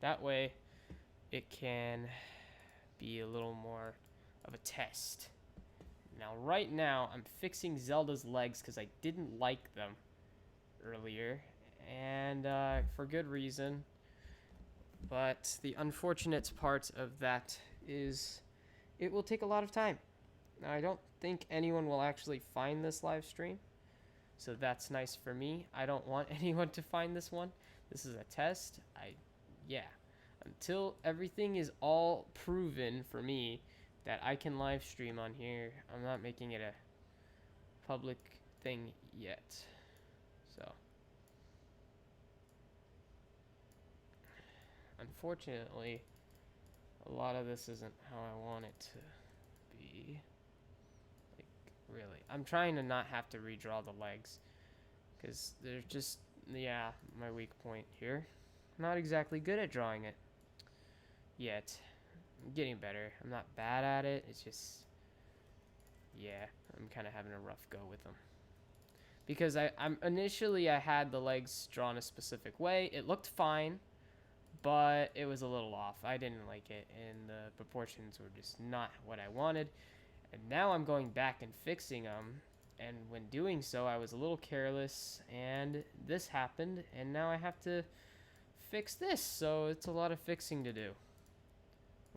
That way, it can be a little more of a test. Now, right now, I'm fixing Zelda's legs because I didn't like them earlier, and for good reason. But the unfortunate part of that is it will take a lot of time. Now, I don't think anyone will actually find this live stream, so that's nice for me. I don't want anyone to find this one. This is a test. Yeah, until everything is all proven for me that I can live stream on here, I'm not making it a public thing yet. So, unfortunately, a lot of this isn't how I want it to be. Like, really. I'm trying to not have to redraw the legs because they're just, yeah, my weak point here. I'm not exactly good at drawing it yet. I'm getting better. I'm not bad at it. It's just, yeah, I'm kind of having a rough go with them. Because I'm initially I had the legs drawn a specific way. It looked fine, but it was a little off. I didn't like it, and the proportions were just not what I wanted. And now I'm going back and fixing them. And when doing so, I was a little careless, and this happened, and now I have to fix this. So it's a lot of fixing to do.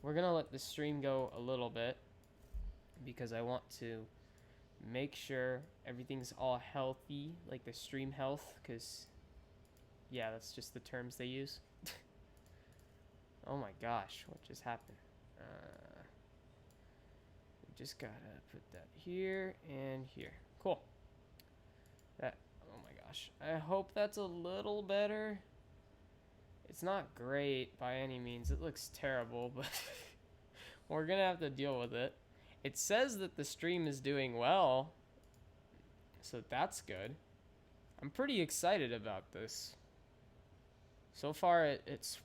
We're gonna let the stream go a little bit because I want to make sure everything's all healthy, like the stream health, because yeah, that's just the terms they use. Oh my gosh, what just happened? We just gotta put that here and here. Cool. That, oh my gosh. I hope that's a little better. It's not great by any means. It looks terrible, but we're gonna have to deal with it. It says that the stream is doing well, so that's good. I'm pretty excited about this. So far, it's,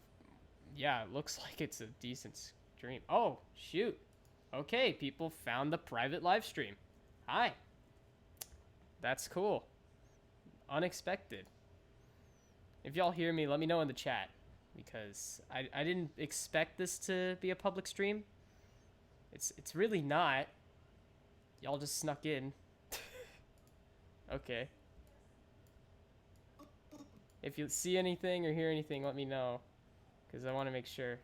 yeah, it looks like it's a decent stream. Oh, shoot. Okay, people found the private live stream. Hi. That's cool. Unexpected. If y'all hear me, let me know in the chat, because I didn't expect this to be a public stream. It's really not. Y'all just snuck in. Okay. If you see anything or hear anything, let me know, because I want to make sure.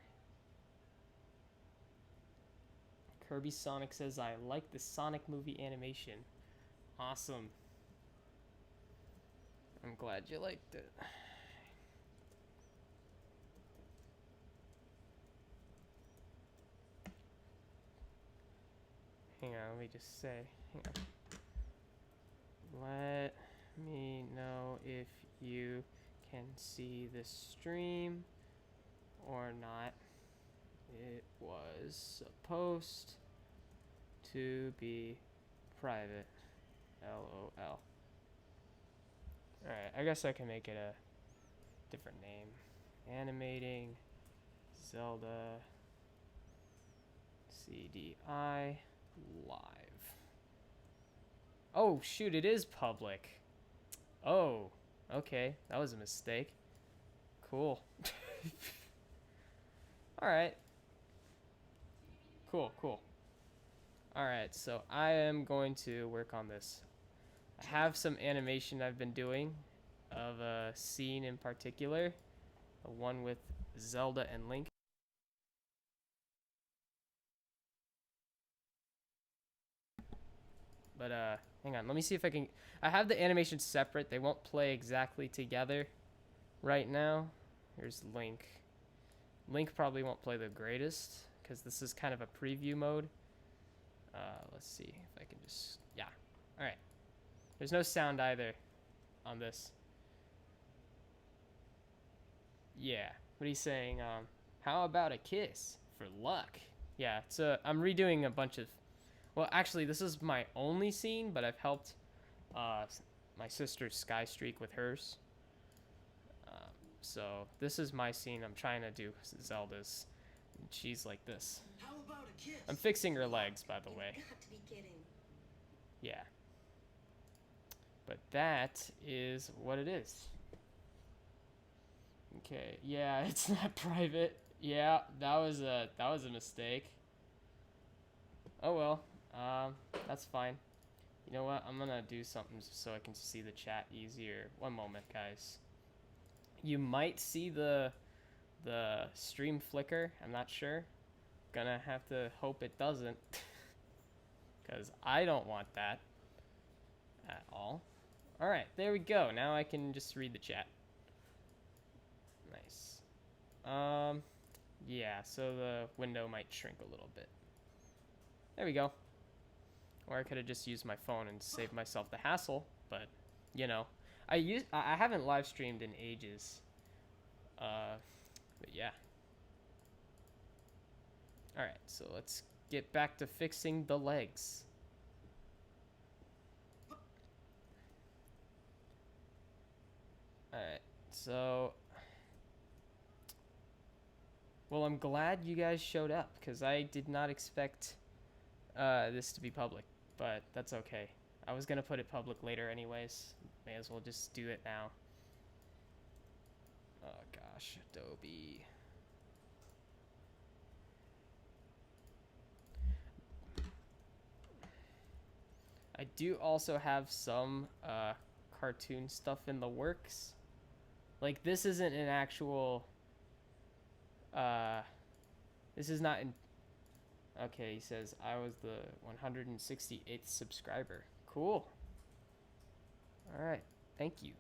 Kirby Sonic says, I like the Sonic movie animation. Awesome. I'm glad you liked it. Hang on, let me just say. Hang on. Let me know if you can see the stream or not. It was supposed to be private. LOL. Alright, I guess I can make it a different name. Animating Zelda CDI live. Oh, shoot, it is public. Oh, okay. That was a mistake. Cool. Alright. Cool, cool. Alright, so I am going to work on this. I have some animation I've been doing of a scene in particular. The one with Zelda and Link. But hang on, let me see if I can. I have the animations separate. They won't play exactly together right now. Here's Link. Link probably won't play the greatest because this is kind of a preview mode. Let's see if I can just, yeah. All right. There's no sound either on this. Yeah. What he's saying, how about a kiss for luck? Yeah, it's I'm redoing a bunch of, well, actually, this is my only scene, but I've helped my sister's Sky Streak with hers. So this is my scene. I'm trying to do Zelda's. And she's like this. How about a kiss? I'm fixing her legs, by the way. You got to be kidding. Yeah. But that is what it is. Okay, yeah, it's not private. Yeah, that was a mistake. Oh well. That's fine. You know what? I'm gonna do something so I can see the chat easier. One moment, guys. You might see the stream flicker. I'm not sure. Gonna have to hope it doesn't, because I don't want that at all. All right, there we go. Now I can just read the chat. Nice. Yeah. So the window might shrink a little bit. There we go. Or I could have just used my phone and saved myself the hassle. But, you know, I haven't live streamed in ages. But yeah. All right, so let's get back to fixing the legs. All right, so well, I'm glad you guys showed up because I did not expect this to be public, but that's okay. I was gonna put it public later anyways. May as well just do it now. Oh gosh, Adobe. I do also have some cartoon stuff in the works. Like this isn't an actual. Uh, this is not in. Okay, he says I was the 168th subscriber. Cool. All right, thank you.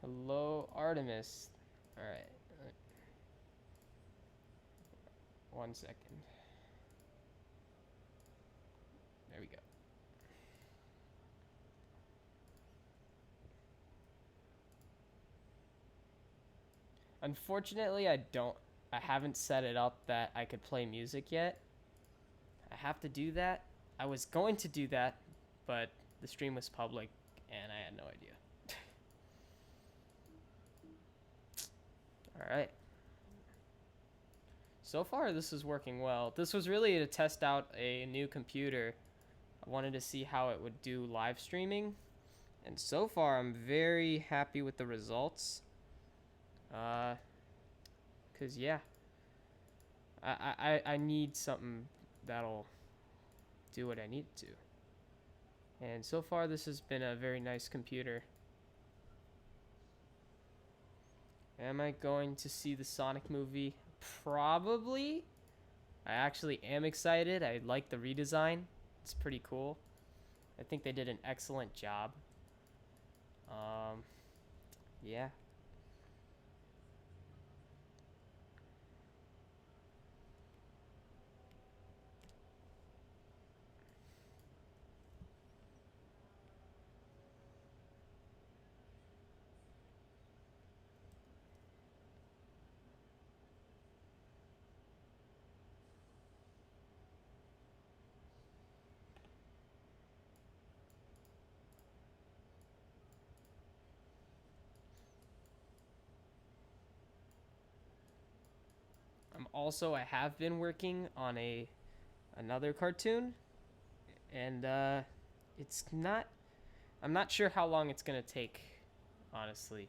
Hello, Artemis. All right. 1 second. There we go. Unfortunately, I haven't set it up that I could play music yet. I have to do that. I was going to do that, but the stream was public and I had no idea. All right. So far, this is working well. This was really to test out a new computer. I wanted to see how it would do live streaming. And so far, I'm very happy with the results. Cause yeah, I need something that'll do what I need to. And so far, this has been a very nice computer. Am I going to see the Sonic movie? Probably. I actually am excited. I like the redesign. It's pretty cool. I think they did an excellent job. Yeah. I have been working on another cartoon, and it's not. I'm not sure how long it's gonna take, honestly.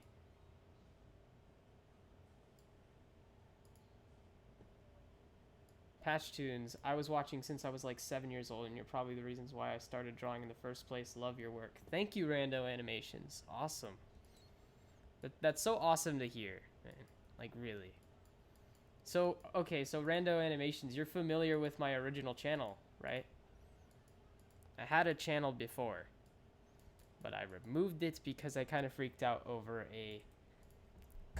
Patch Tunes, I was watching since I was like 7 years old, and you're probably the reasons why I started drawing in the first place. Love your work. Thank you, Rando Animations. Awesome. That's so awesome to hear, man. Like, really. So, okay, so Rando Animations, you're familiar with my original channel, right? I had a channel before, but I removed it because I kind of freaked out over a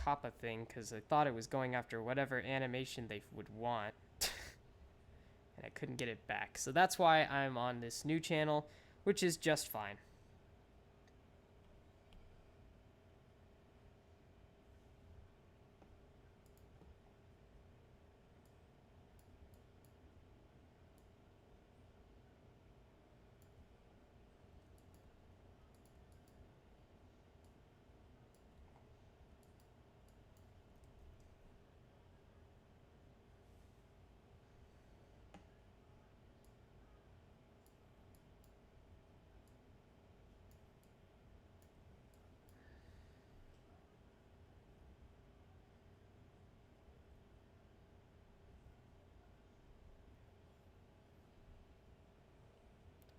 Kappa thing because I thought it was going after whatever animation they would want. And I couldn't get it back. So that's why I'm on this new channel, which is just fine.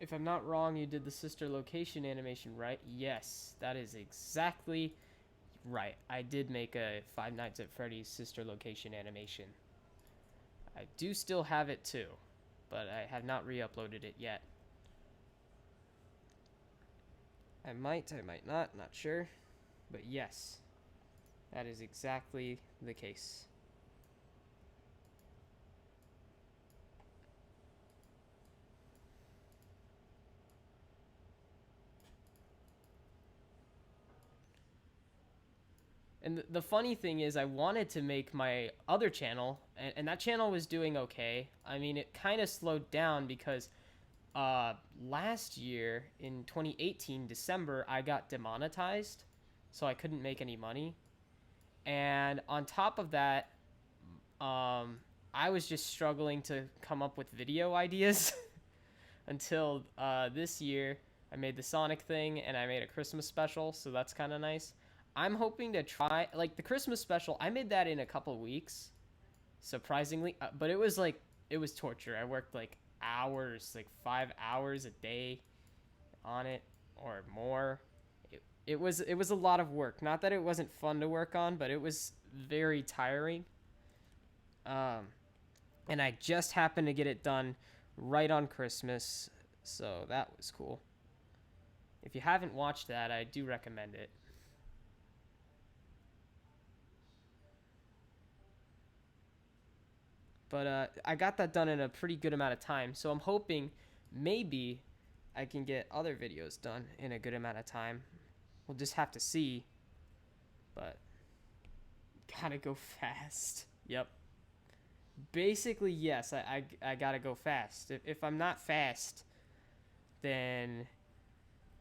If I'm not wrong, you did the sister location animation, right? Yes, that is exactly right. I did make a Five Nights at Freddy's sister location animation. I do still have it too, but I have not re-uploaded it yet. I might not, not sure. But yes, that is exactly the case. And the funny thing is, I wanted to make my other channel, and that channel was doing okay. I mean, it kind of slowed down because last year in 2018, December, I got demonetized, so I couldn't make any money. And on top of that, I was just struggling to come up with video ideas until this year. I made the Sonic thing and I made a Christmas special, so that's kind of nice. I'm hoping to try like the Christmas special. I made that in a couple weeks, surprisingly, but it was torture. I worked like hours, like 5 hours a day on it or more. It was a lot of work. Not that it wasn't fun to work on, but it was very tiring. Um, and I just happened to get it done right on Christmas, so that was cool. If you haven't watched that, I do recommend it. But I got that done in a pretty good amount of time, so I'm hoping maybe I can get other videos done in a good amount of time. We'll just have to see, but gotta go fast. Yep. Basically, yes, I gotta go fast. If I'm not fast, then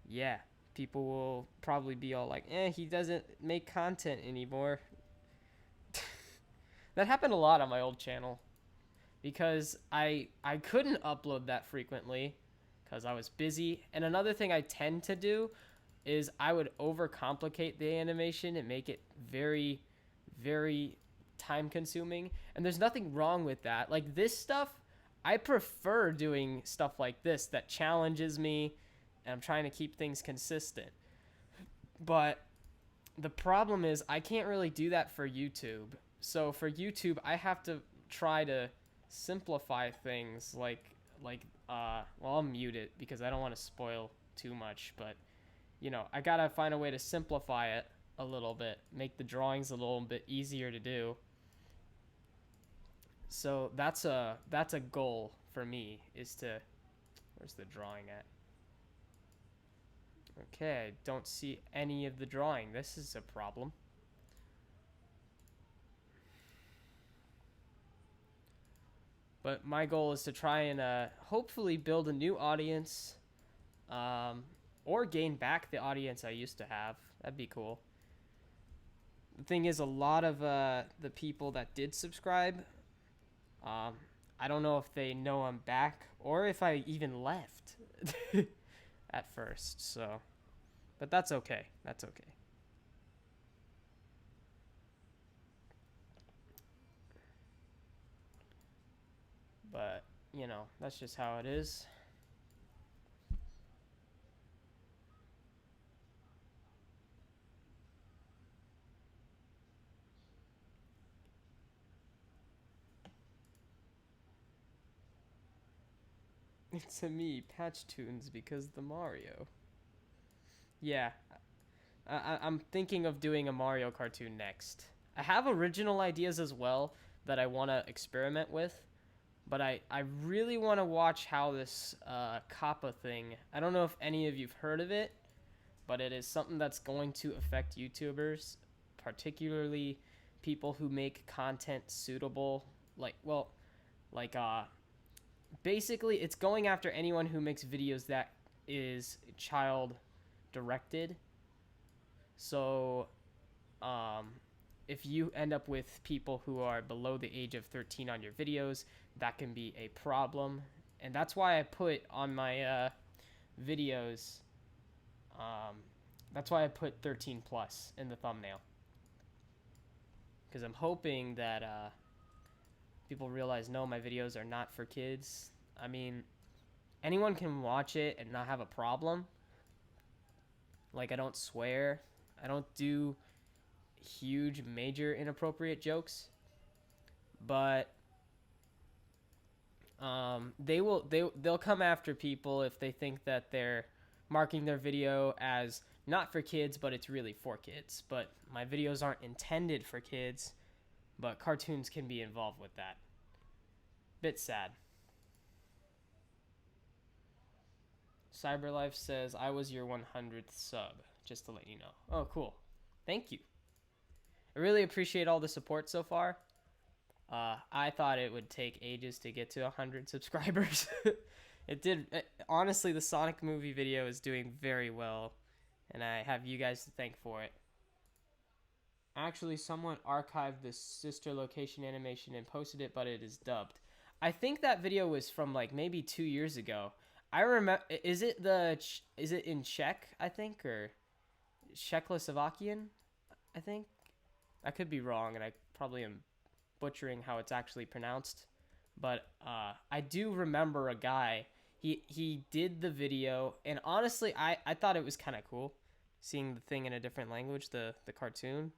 yeah, people will probably be all like, he doesn't make content anymore. That happened a lot on my old channel because I couldn't upload that frequently because I was busy. And another thing I tend to do is I would overcomplicate the animation and make it very, very time consuming. And there's nothing wrong with that. Like this stuff, I prefer doing stuff like this that challenges me and I'm trying to keep things consistent. But the problem is I can't really do that for YouTube. So for YouTube, I have to try to simplify things well, I'll mute it because I don't want to spoil too much, but I got to find a way to simplify it a little bit, make the drawings a little bit easier to do. So that's a goal for me is to where's the drawing at? Okay, I don't see any of the drawing. This is a problem. But my goal is to try and hopefully build a new audience, or gain back the audience I used to have. That'd be cool. The thing is, a lot of the people that did subscribe, I don't know if they know I'm back or if I even left at first. So, but that's okay. That's okay. But, that's just how it is. It's a me, Patch Tunes, because the Mario. Yeah, I'm thinking of doing a Mario cartoon next. I have original ideas as well that I want to experiment with, but I really want to watch how this Kappa thing. I don't know if any of you've heard of it, but it is something that's going to affect YouTubers, particularly people who make content suitable. Like basically, it's going after anyone who makes videos that is child directed. So, um, if you end up with people who are below the age of 13 on your videos, that can be a problem. And that's why I put on my videos, that's why I put 13 plus in the thumbnail. Because I'm hoping that people realize, no, my videos are not for kids. I mean, anyone can watch it and not have a problem. Like, I don't swear. I don't do huge, major inappropriate jokes. But they'll come after people if they think that they're marking their video as not for kids, but it's really for kids. But my videos aren't intended for kids, but cartoons can be involved with that. Bit sad. Cyberlife says, I was your 100th sub, just to let you know. Oh, cool. Thank you. I really appreciate all the support so far. I thought it would take ages to get to 100 subscribers. It did. Honestly, the Sonic movie video is doing very well, and I have you guys to thank for it. Actually, someone archived the sister location animation and posted it, but it is dubbed. I think that video was from like maybe 2 years ago. I remember. Is it in Czech? I think, or Czechoslovakian? I think. I could be wrong, and I probably am butchering how it's actually pronounced. But I do remember a guy. He did the video, and honestly, I thought it was kind of cool, seeing the thing in a different language, the cartoon.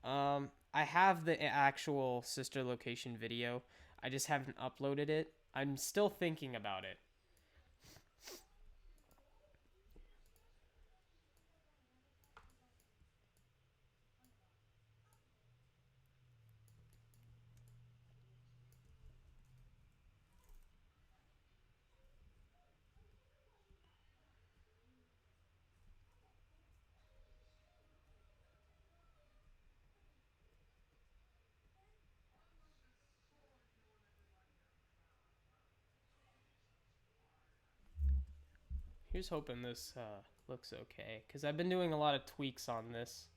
I have the actual sister location video. I just haven't uploaded it. I'm still thinking about it. Here's hoping this looks okay, because I've been doing a lot of tweaks on this.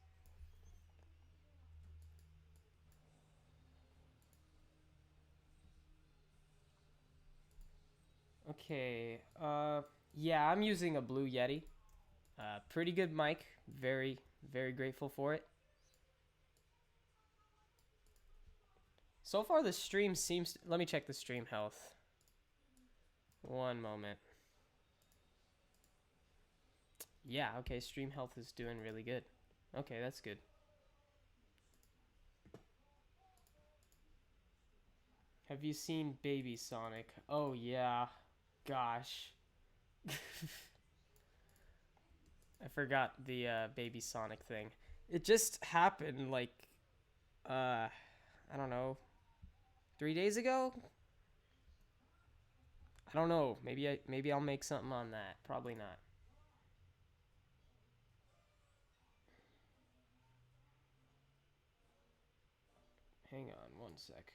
Okay, yeah, I'm using a Blue Yeti. Pretty good mic. Very, very grateful for it. So far, the stream seems... Let me check the stream health. One moment. Yeah, okay, stream health is doing really good. Okay, that's good. Have you seen Baby Sonic? Oh, yeah. Gosh. I forgot the Baby Sonic thing. It just happened, like, I don't know, 3 days ago? I don't know. Maybe I'll make something on that. Probably not. Hang on one sec.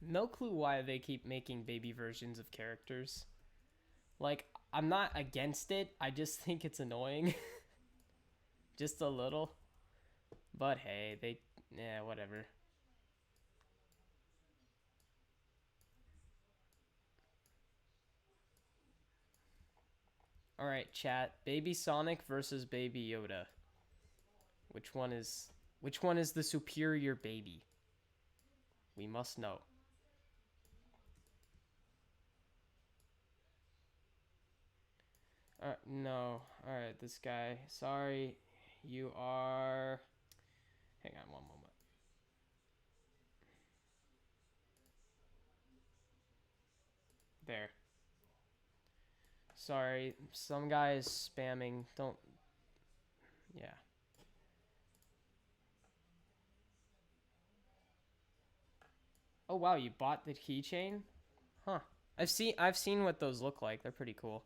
No clue why they keep making baby versions of characters. Like, I'm not against it. I just think it's annoying. Just a little. But hey, yeah, whatever. All right, chat. Baby Sonic versus Baby Yoda. Which one is the superior baby? We must know. No. All right, this guy. Sorry, you are. Hang on one moment. There. Sorry, some guy is spamming. Don't. Yeah. Oh wow, you bought the keychain? Huh. I've seen what those look like. They're pretty cool.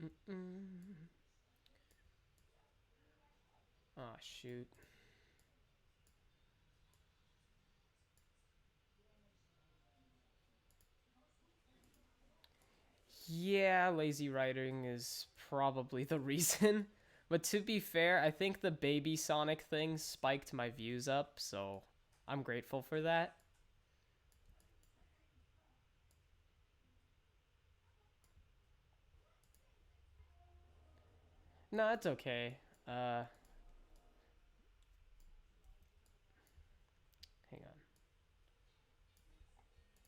Mm-mm-mm. Oh, shoot. Yeah, lazy writing is probably the reason. But to be fair, I think the baby Sonic thing spiked my views up, so I'm grateful for that. No, it's okay. Uh, Hang on.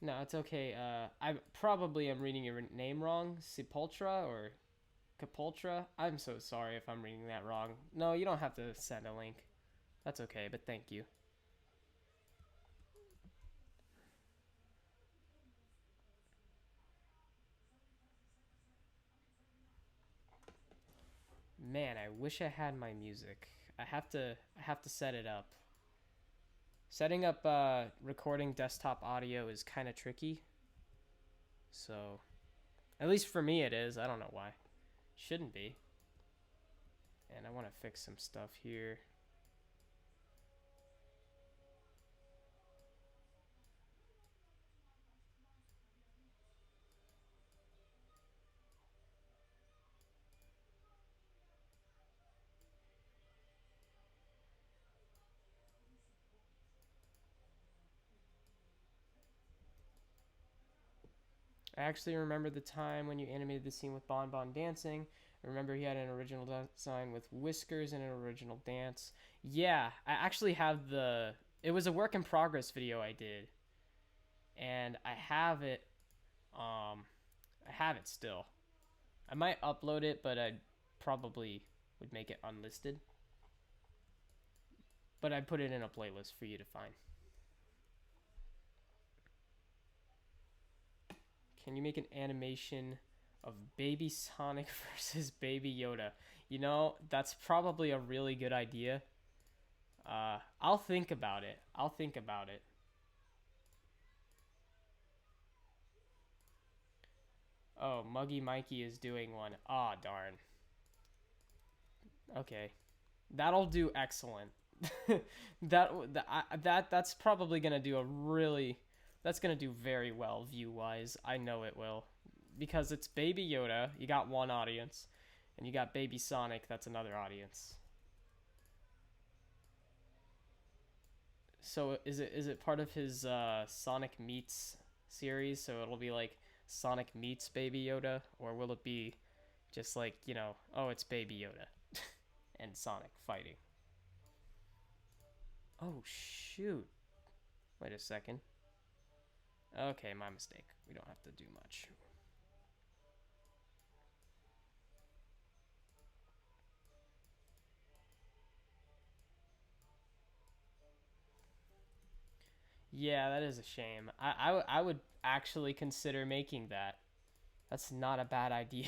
No, it's okay. I probably am reading your name wrong. Sepultura or Capultra? I'm so sorry if I'm reading that wrong. No, you don't have to send a link. That's okay, but thank you. Man, I wish I had my music. I have to set it up. Setting up recording desktop audio is kind of tricky. So, at least for me it is. I don't know why. Shouldn't be. And I want to fix some stuff here. I actually remember the time when you animated the scene with Bon Bon dancing. I remember he had an original design with whiskers and an original dance. Yeah, I actually have the. It was a work in progress video I did, and I have it. Um, I have it still. I might upload it, but I probably would make it unlisted. But I put it in a playlist for you to find. Can you make an animation of Baby Sonic versus Baby Yoda? You know, that's probably a really good idea. I'll think about it. I'll think about it. Oh, Muggy Mikey is doing one. Ah, oh, darn. Okay, that'll do excellent. That's probably gonna do a really. That's gonna do very well view wise. I know it will, because it's Baby Yoda. You got one audience, and you got Baby Sonic. That's another audience. So is it part of his Sonic Meets series? So it'll be like Sonic Meets Baby Yoda, or will it be just like, oh, it's Baby Yoda and Sonic fighting? Oh shoot! Wait a second. Okay, my mistake. We don't have to do much. Yeah, that is a shame. I would actually consider making that. That's not a bad idea.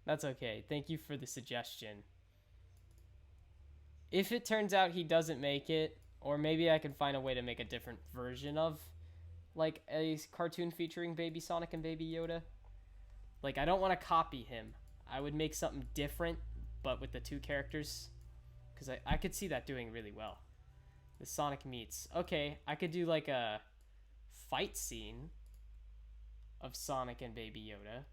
That's okay. Thank you for the suggestion. If it turns out he doesn't make it, or maybe I can find a way to make a different version of like a cartoon featuring Baby Sonic and Baby Yoda. Like, I don't want to copy him. I would make something different, but with the two characters, because I could see that doing really well. The Sonic meets. Okay, I could do like a fight scene of Sonic and Baby Yoda.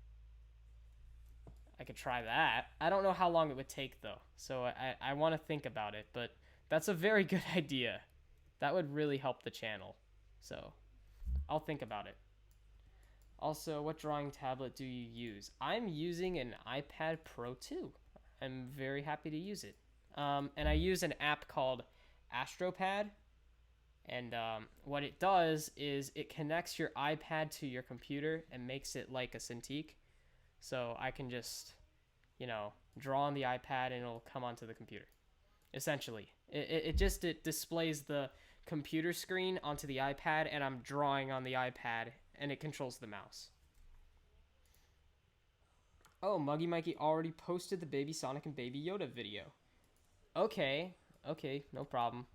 I could try that. I don't know how long it would take though, so I want to think about it, but that's a very good idea. That would really help the channel. So I'll think about it. Also, what drawing tablet do you use? I'm using an iPad Pro 2. I'm very happy to use it. And I use an app called Astropad. And what it does is it connects your iPad to your computer and makes it like a Cintiq. So I can just, draw on the iPad and it'll come onto the computer. Essentially, it displays the computer screen onto the iPad, and I'm drawing on the iPad, and it controls the mouse. Oh, Muggy Mikey already posted the Baby Sonic and Baby Yoda video. Okay, no problem.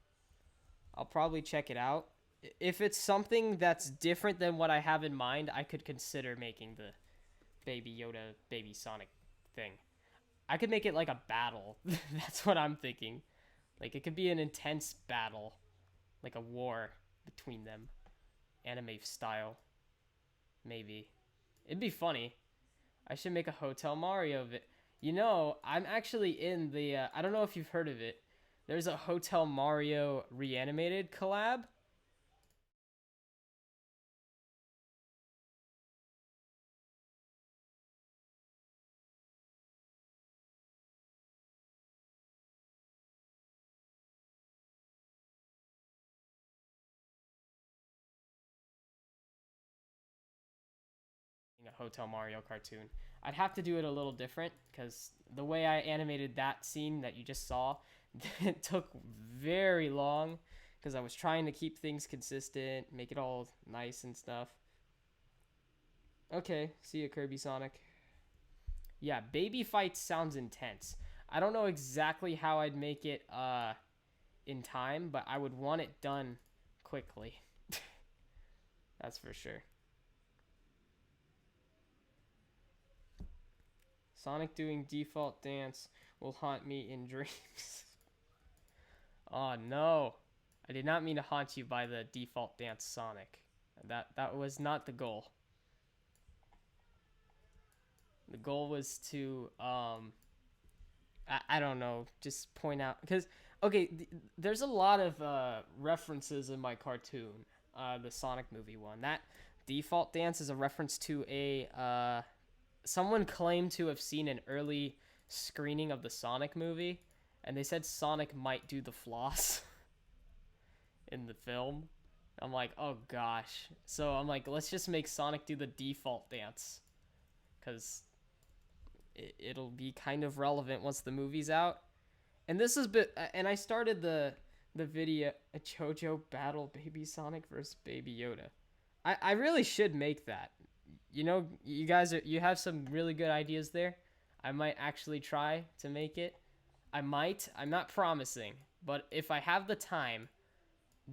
I'll probably check it out. If it's something that's different than what I have in mind, I could consider making the Baby Yoda, Baby Sonic thing. I could make it like a battle. That's what I'm thinking. Like it could be an intense battle, like a war between them, anime style. Maybe it'd be funny. I should make a Hotel Mario of it. You know, I'm actually in the. I don't know if you've heard of it. There's a Hotel Mario reanimated collab. A Hotel Mario cartoon. I'd have to do it a little different because the way I animated that scene that you just saw, it took very long because I was trying to keep things consistent, make it all nice and stuff. Okay, see you, Kirby Sonic. Yeah, baby fights sounds intense. I don't know exactly how I'd make it in time, but I would want it done quickly. That's for sure. Sonic doing default dance will haunt me in dreams. Oh no. I did not mean to haunt you by the default dance Sonic. That was not the goal. The goal was to I don't know, just point out cuz okay, there's a lot of references in my cartoon, the Sonic movie one. That default dance is a reference to a someone claimed to have seen an early screening of the Sonic movie, and they said Sonic might do the floss in the film. I'm like, oh gosh. So I'm like, let's just make Sonic do the default dance, because it'll be kind of relevant once the movie's out. And this is bit, and I started the video a JoJo battle Baby Sonic versus Baby Yoda. I really should make that. You know, you guys you have some really good ideas there. I might actually try to make it. I might. I'm not promising, but if I have the time,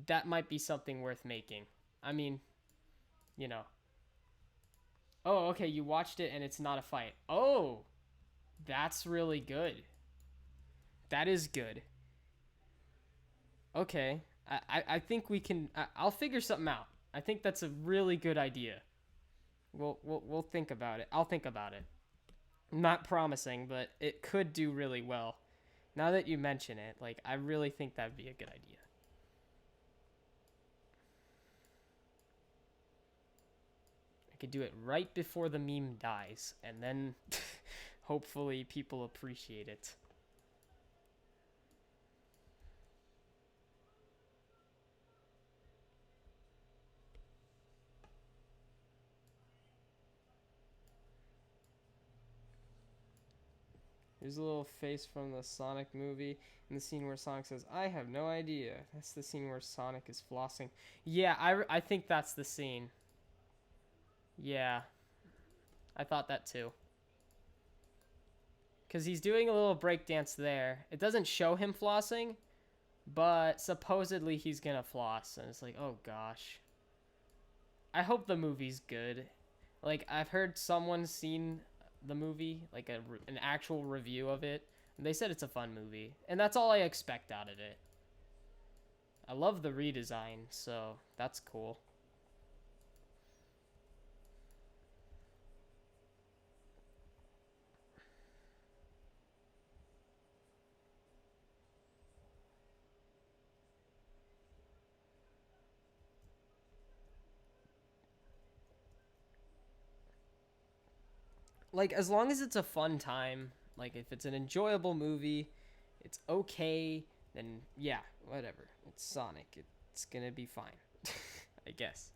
that might be something worth making. I mean, you know. Oh, okay, you watched it and it's not a fight. Oh, that's really good. That is good. Okay. I think we can. I'll figure something out. I think that's a really good idea. We'll think about it. I'll think about it. I'm not promising, but it could do really well. Now that you mention it, like I really think that'd be a good idea. I could do it right before the meme dies, and then hopefully people appreciate it. Here's a little face from the Sonic movie in the scene where Sonic says, I have no idea. That's the scene where Sonic is flossing. Yeah, I think that's the scene. Yeah, I thought that too. Because he's doing a little breakdance there. It doesn't show him flossing, but supposedly he's gonna floss. And it's like, oh gosh. I hope the movie's good. Like, I've heard someone seen the movie, like an actual review of it. And they said it's a fun movie. And that's all I expect out of it. I love the redesign, so that's cool. Like, as long as it's a fun time, like if it's an enjoyable movie, it's okay, then yeah, whatever. It's Sonic. It's gonna be fine. I guess.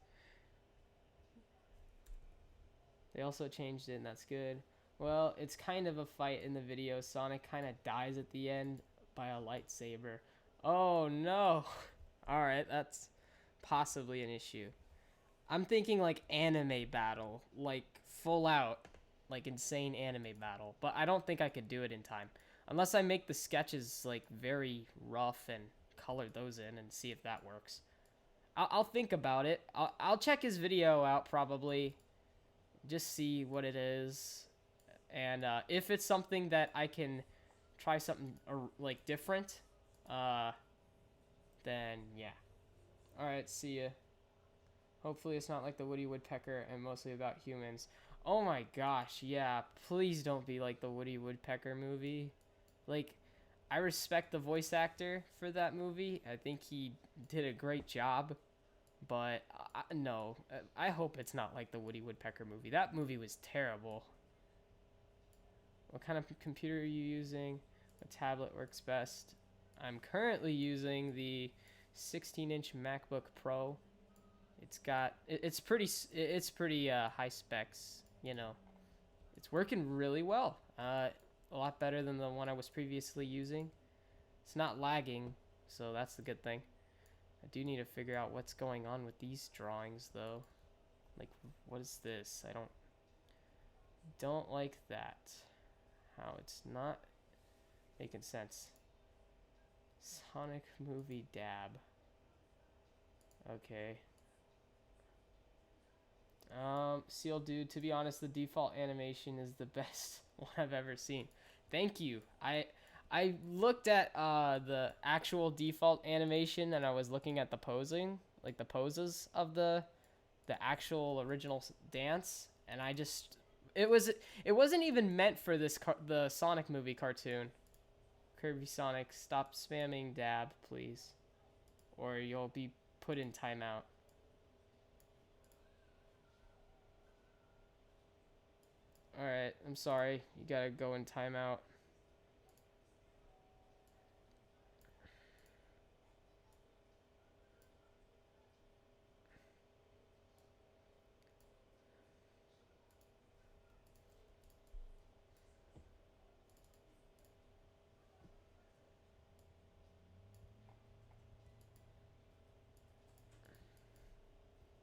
They also changed it, and that's good. Well, it's kind of a fight in the video. Sonic kind of dies at the end by a lightsaber. Oh no! Alright, that's possibly an issue. I'm thinking like anime battle, like full out, like insane anime battle. But I don't think I could do it in time. Unless I make the sketches like very rough and color those in and see if that works. I'll think about it. I'll check his video out probably, just see what it is, and if it's something that I can try something like different, uh, then yeah. All right, see ya. Hopefully it's not like the Woody Woodpecker and mostly about humans. Oh my gosh, yeah. Please don't be like the Woody Woodpecker movie. Like, I respect the voice actor for that movie. I think he did a great job. But no, I hope it's not like the Woody Woodpecker movie. That movie was terrible. What kind of computer are you using? What tablet works best? I'm currently using the 16-inch MacBook Pro. It's pretty high specs. You know, it's working really well. A lot better than the one I was previously using. It's not lagging, so that's the good thing. I do need to figure out what's going on with these drawings, though. Like, what is this? I don't like that. How it's not making sense. Sonic movie dab. Okay. Seal Dude, to be honest, the default animation is the best one I've ever seen. Thank you. I looked at the actual default animation and I was looking at the posing, like the poses of the actual original dance, and it wasn't even meant for the Sonic movie cartoon. Kirby Sonic, stop spamming dab, please, or you'll be put in timeout. All right, I'm sorry. You gotta go in timeout.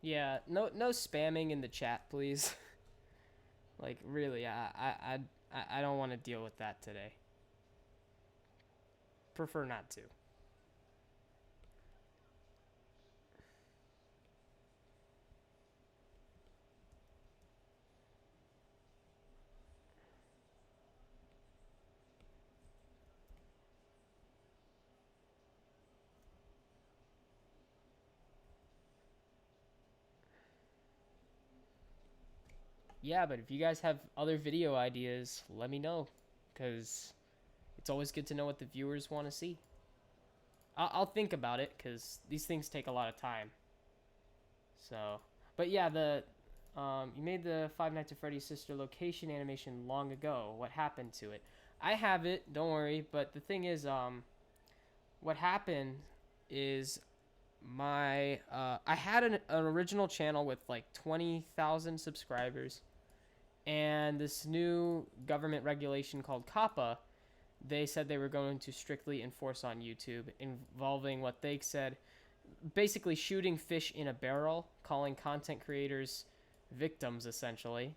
Yeah, no spamming in the chat, please. Like really, I don't want to deal with that today. Prefer not to. Yeah, but if you guys have other video ideas, let me know, because it's always good to know what the viewers want to see. I'll think about it, because these things take a lot of time. So, but yeah, you made the Five Nights at Freddy's sister location animation long ago. What happened to it? I have it. Don't worry. But the thing is, what happened is I had an original channel with like 20,000 subscribers, and this new government regulation called COPPA, they said they were going to strictly enforce on YouTube, involving what they said basically shooting fish in a barrel, calling content creators victims essentially,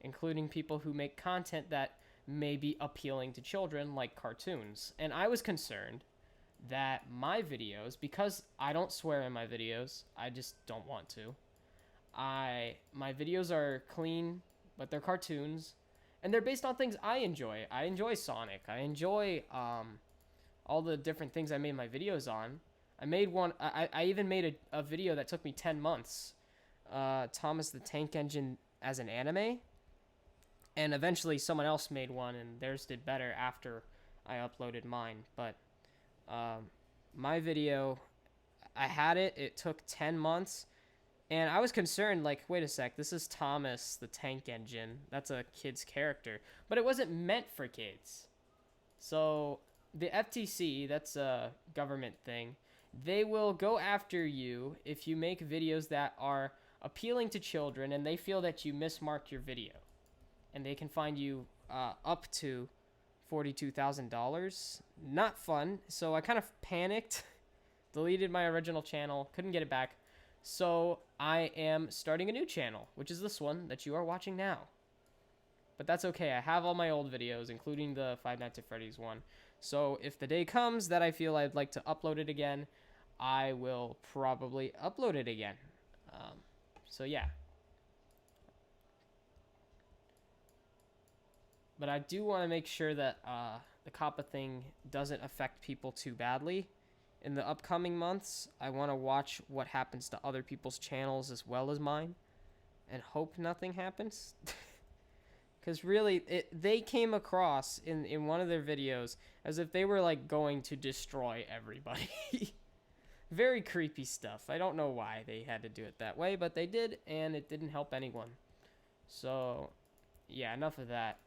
including people who make content that may be appealing to children like cartoons. And I was concerned that my videos, because I don't swear in my videos, I just don't want to. My videos are clean, but they're cartoons, and they're based on things I enjoy. I enjoy Sonic. I enjoy all the different things I made my videos on. I made one. I even made a video that took me 10 months. Thomas the Tank Engine as an anime, and eventually someone else made one, and theirs did better after I uploaded mine. But my video, I had it. It took 10 months. And I was concerned, like, wait a sec, this is Thomas the Tank Engine. That's a kid's character. But it wasn't meant for kids. So, the FTC, that's a government thing, they will go after you if you make videos that are appealing to children and they feel that you mismarked your video. And they can fine you up to $42,000. Not fun. So, I kind of panicked, deleted my original channel, couldn't get it back. So I am starting a new channel, which is this one that you are watching now. But that's okay. I have all my old videos, including the Five Nights at Freddy's one. So if the day comes that I feel I'd like to upload it again, I will probably upload it again. So yeah. But I do want to make sure that the Kappa thing doesn't affect people too badly. In the upcoming months, I want to watch what happens to other people's channels as well as mine, and hope nothing happens. Because really, they came across in one of their videos as if they were like going to destroy everybody. Very creepy stuff. I don't know why they had to do it that way, but they did, and it didn't help anyone. So, yeah, enough of that.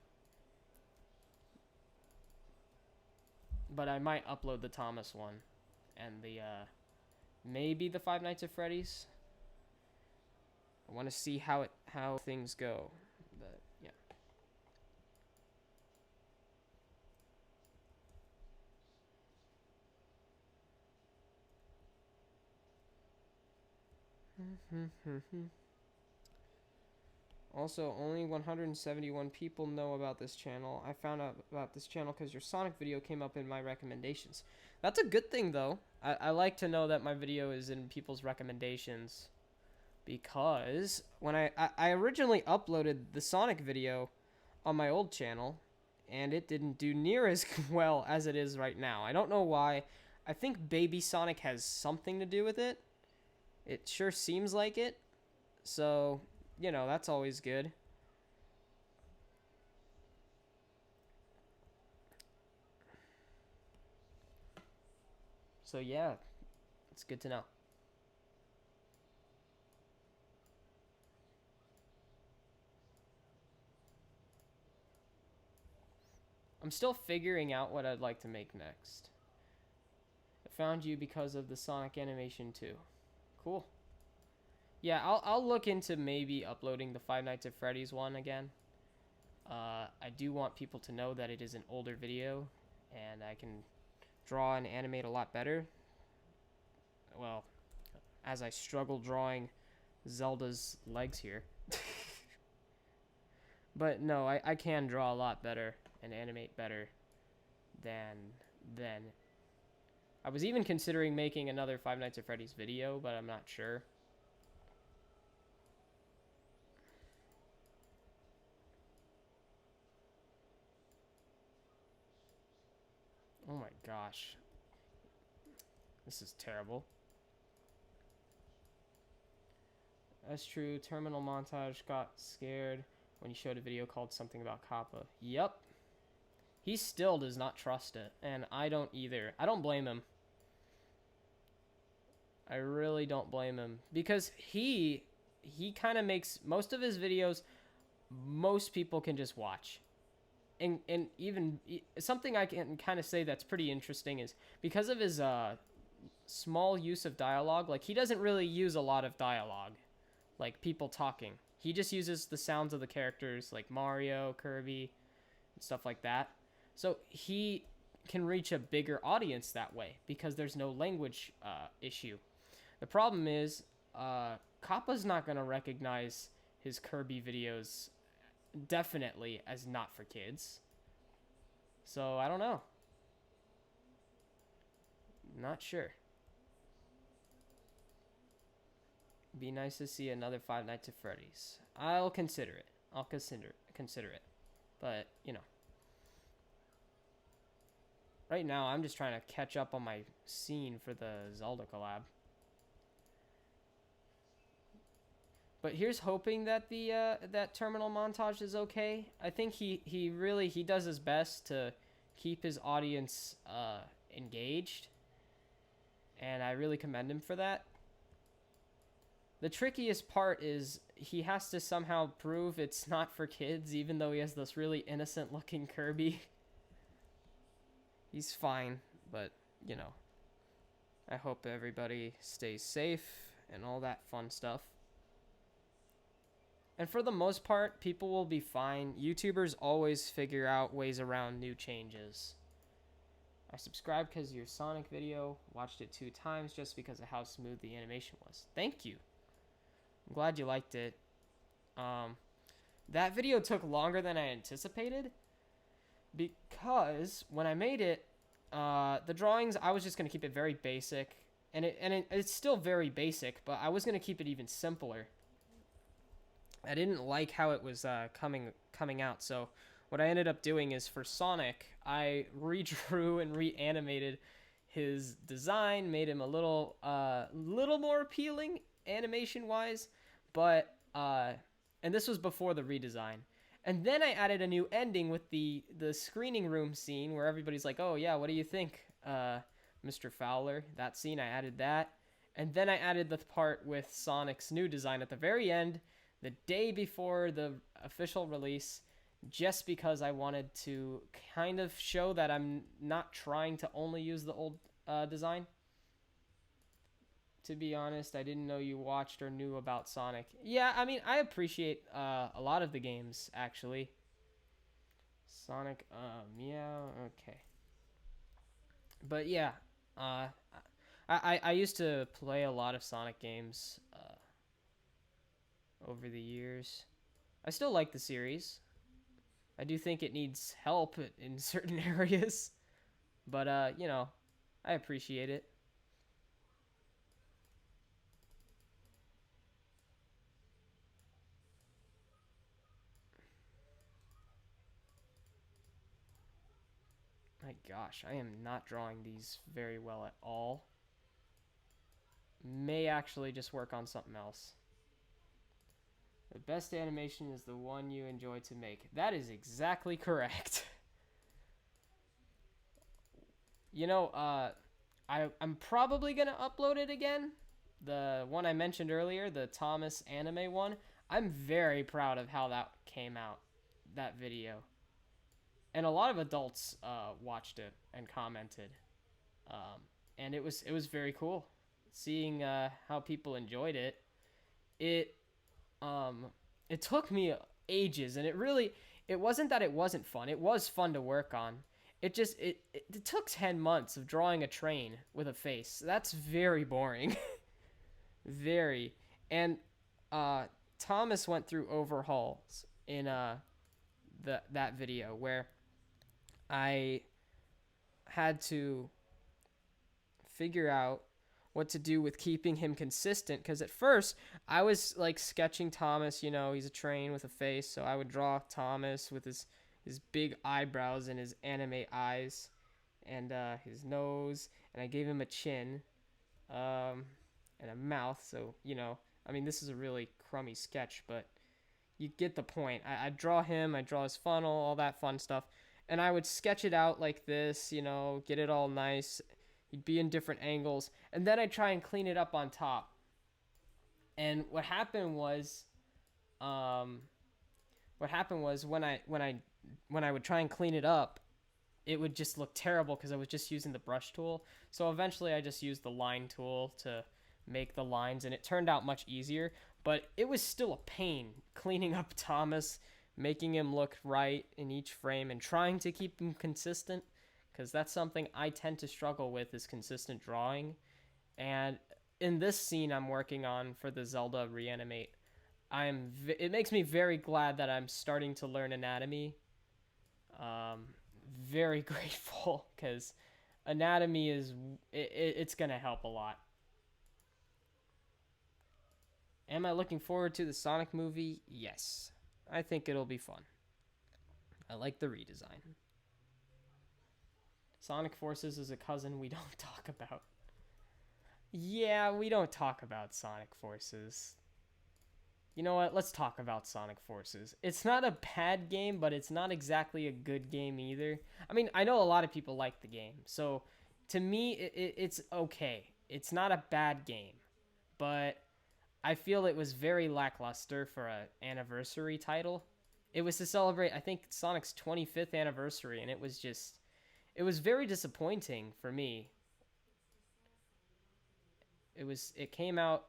But I might upload the Thomas one, and the maybe the Five Nights at Freddy's. I want to see how things go. But yeah. Also, only 171 people know about this channel. I found out about this channel because your Sonic video came up in my recommendations. That's a good thing, though. I like to know that my video is in people's recommendations, because when I originally uploaded the Sonic video on my old channel, and it didn't do near as well as it is right now. I don't know why. I think Baby Sonic has something to do with it. It sure seems like it. So, you know, that's always good. So, yeah, it's good to know. I'm still figuring out what I'd like to make next. I found you because of the Sonic animation too. Cool. Yeah, I'll look into maybe uploading the Five Nights at Freddy's one again. I do want people to know that it is an older video, and I can draw and animate a lot better. Well, as I struggle drawing Zelda's legs here. But no, I can draw a lot better and animate better than then. I was even considering making another Five Nights at Freddy's video, but I'm not sure. Oh my gosh. This is terrible. That's true. Terminal Montage got scared when he showed a video called something about Kappa. Yep. He still does not trust it, and I don't either. I don't blame him. I really don't blame him, because he kind of makes most of his videos most people can just watch. And even something I can kind of say that's pretty interesting is because of his small use of dialogue, like he doesn't really use a lot of dialogue, like people talking. He just uses the sounds of the characters, like Mario, Kirby, and stuff like that. So he can reach a bigger audience that way because there's no language issue. The problem is, Kappa's not going to recognize his Kirby videos definitely as not for kids. So, I don't know. Not sure. Be nice to see another Five Nights at Freddy's. I'll consider it. I'll consider it. But, you know. Right now, I'm just trying to catch up on my scene for the Zelda collab. But here's hoping that the that terminal montage is okay. I think he really does his best to keep his audience engaged, and I really commend him for that. The trickiest part is he has to somehow prove it's not for kids, even though he has this really innocent looking Kirby. He's fine, but you know, I hope everybody stays safe and all that fun stuff. And for the most part, people will be fine. YouTubers always figure out ways around new changes. I subscribed because your Sonic video. Watched it 2 times just because of how smooth the animation was. Thank you. I'm glad you liked it. That video took longer than I anticipated, because when I made it, the drawings, I was just going to keep it very basic. it's still very basic, but I was gonna keep it even simpler. I didn't like how it was coming out, so what I ended up doing is for Sonic, I redrew and reanimated his design, made him a little more appealing animation wise, but and this was before the redesign. And then I added a new ending with the screening room scene where everybody's like, "Oh yeah, what do you think, Mr. Fowler?" That scene, I added that, and then I added the part with Sonic's new design at the very end, the day before the official release, just because I wanted to kind of show that I'm not trying to only use the old design. To be honest, I didn't know you watched or knew about Sonic. Yeah, I mean, I appreciate a lot of the games, actually. Sonic, yeah, okay. But yeah, uh, I used to play a lot of Sonic games over the years. I still like the series. I do think it needs help in certain areas, but I appreciate it. My gosh, I am not drawing these very well at all. May actually just work on something else. The best animation is the one you enjoy to make. That is exactly correct. You know, I'm probably gonna upload it again. The one I mentioned earlier, the Thomas anime one. I'm very proud of how that came out, that video, and a lot of adults watched it and commented, and it was very cool seeing how people enjoyed it. It um, it took me ages, and it wasn't that it wasn't fun. It was fun to work on. It took 10 months of drawing a train with a face. That's very boring. Very. And uh Thomas went through overhauls in that video where I had to figure out what to do with keeping him consistent, because at first I was like sketching Thomas, he's a train with a face, so I would draw Thomas with his big eyebrows and his anime eyes and his nose, and I gave him a chin, um, and a mouth. So I mean, this is a really crummy sketch, but you get the point. I draw him, I draw his funnel, all that fun stuff, and I would sketch it out like this, get it all nice. He'd be in different angles, and then I'd try and clean it up on top. And um, what happened was when I would try and clean it up, it would just look terrible because I was just using the brush tool. So eventually I just used the line tool to make the lines, and it turned out much easier. But it was still a pain cleaning up Thomas, making him look right in each frame, and trying to keep him consistent, because that's something I tend to struggle with, is consistent drawing. And in this scene I'm working on for the Zelda reanimate, it makes me very glad that I'm starting to learn anatomy. Um, Very grateful, because anatomy it's gonna help a lot. Am I looking forward to the Sonic movie? Yes, I think it'll be fun. I like the redesign. Sonic Forces is a cousin we don't talk about. Yeah, we don't talk about Sonic Forces. You know what? Let's talk about Sonic Forces. It's not a bad game, but it's not exactly a good game either. I mean, I know a lot of people like the game, so to me, it's okay. It's not a bad game, but I feel it was very lackluster for an anniversary title. It was to celebrate, I think, Sonic's 25th anniversary, and it was very disappointing for me. It came out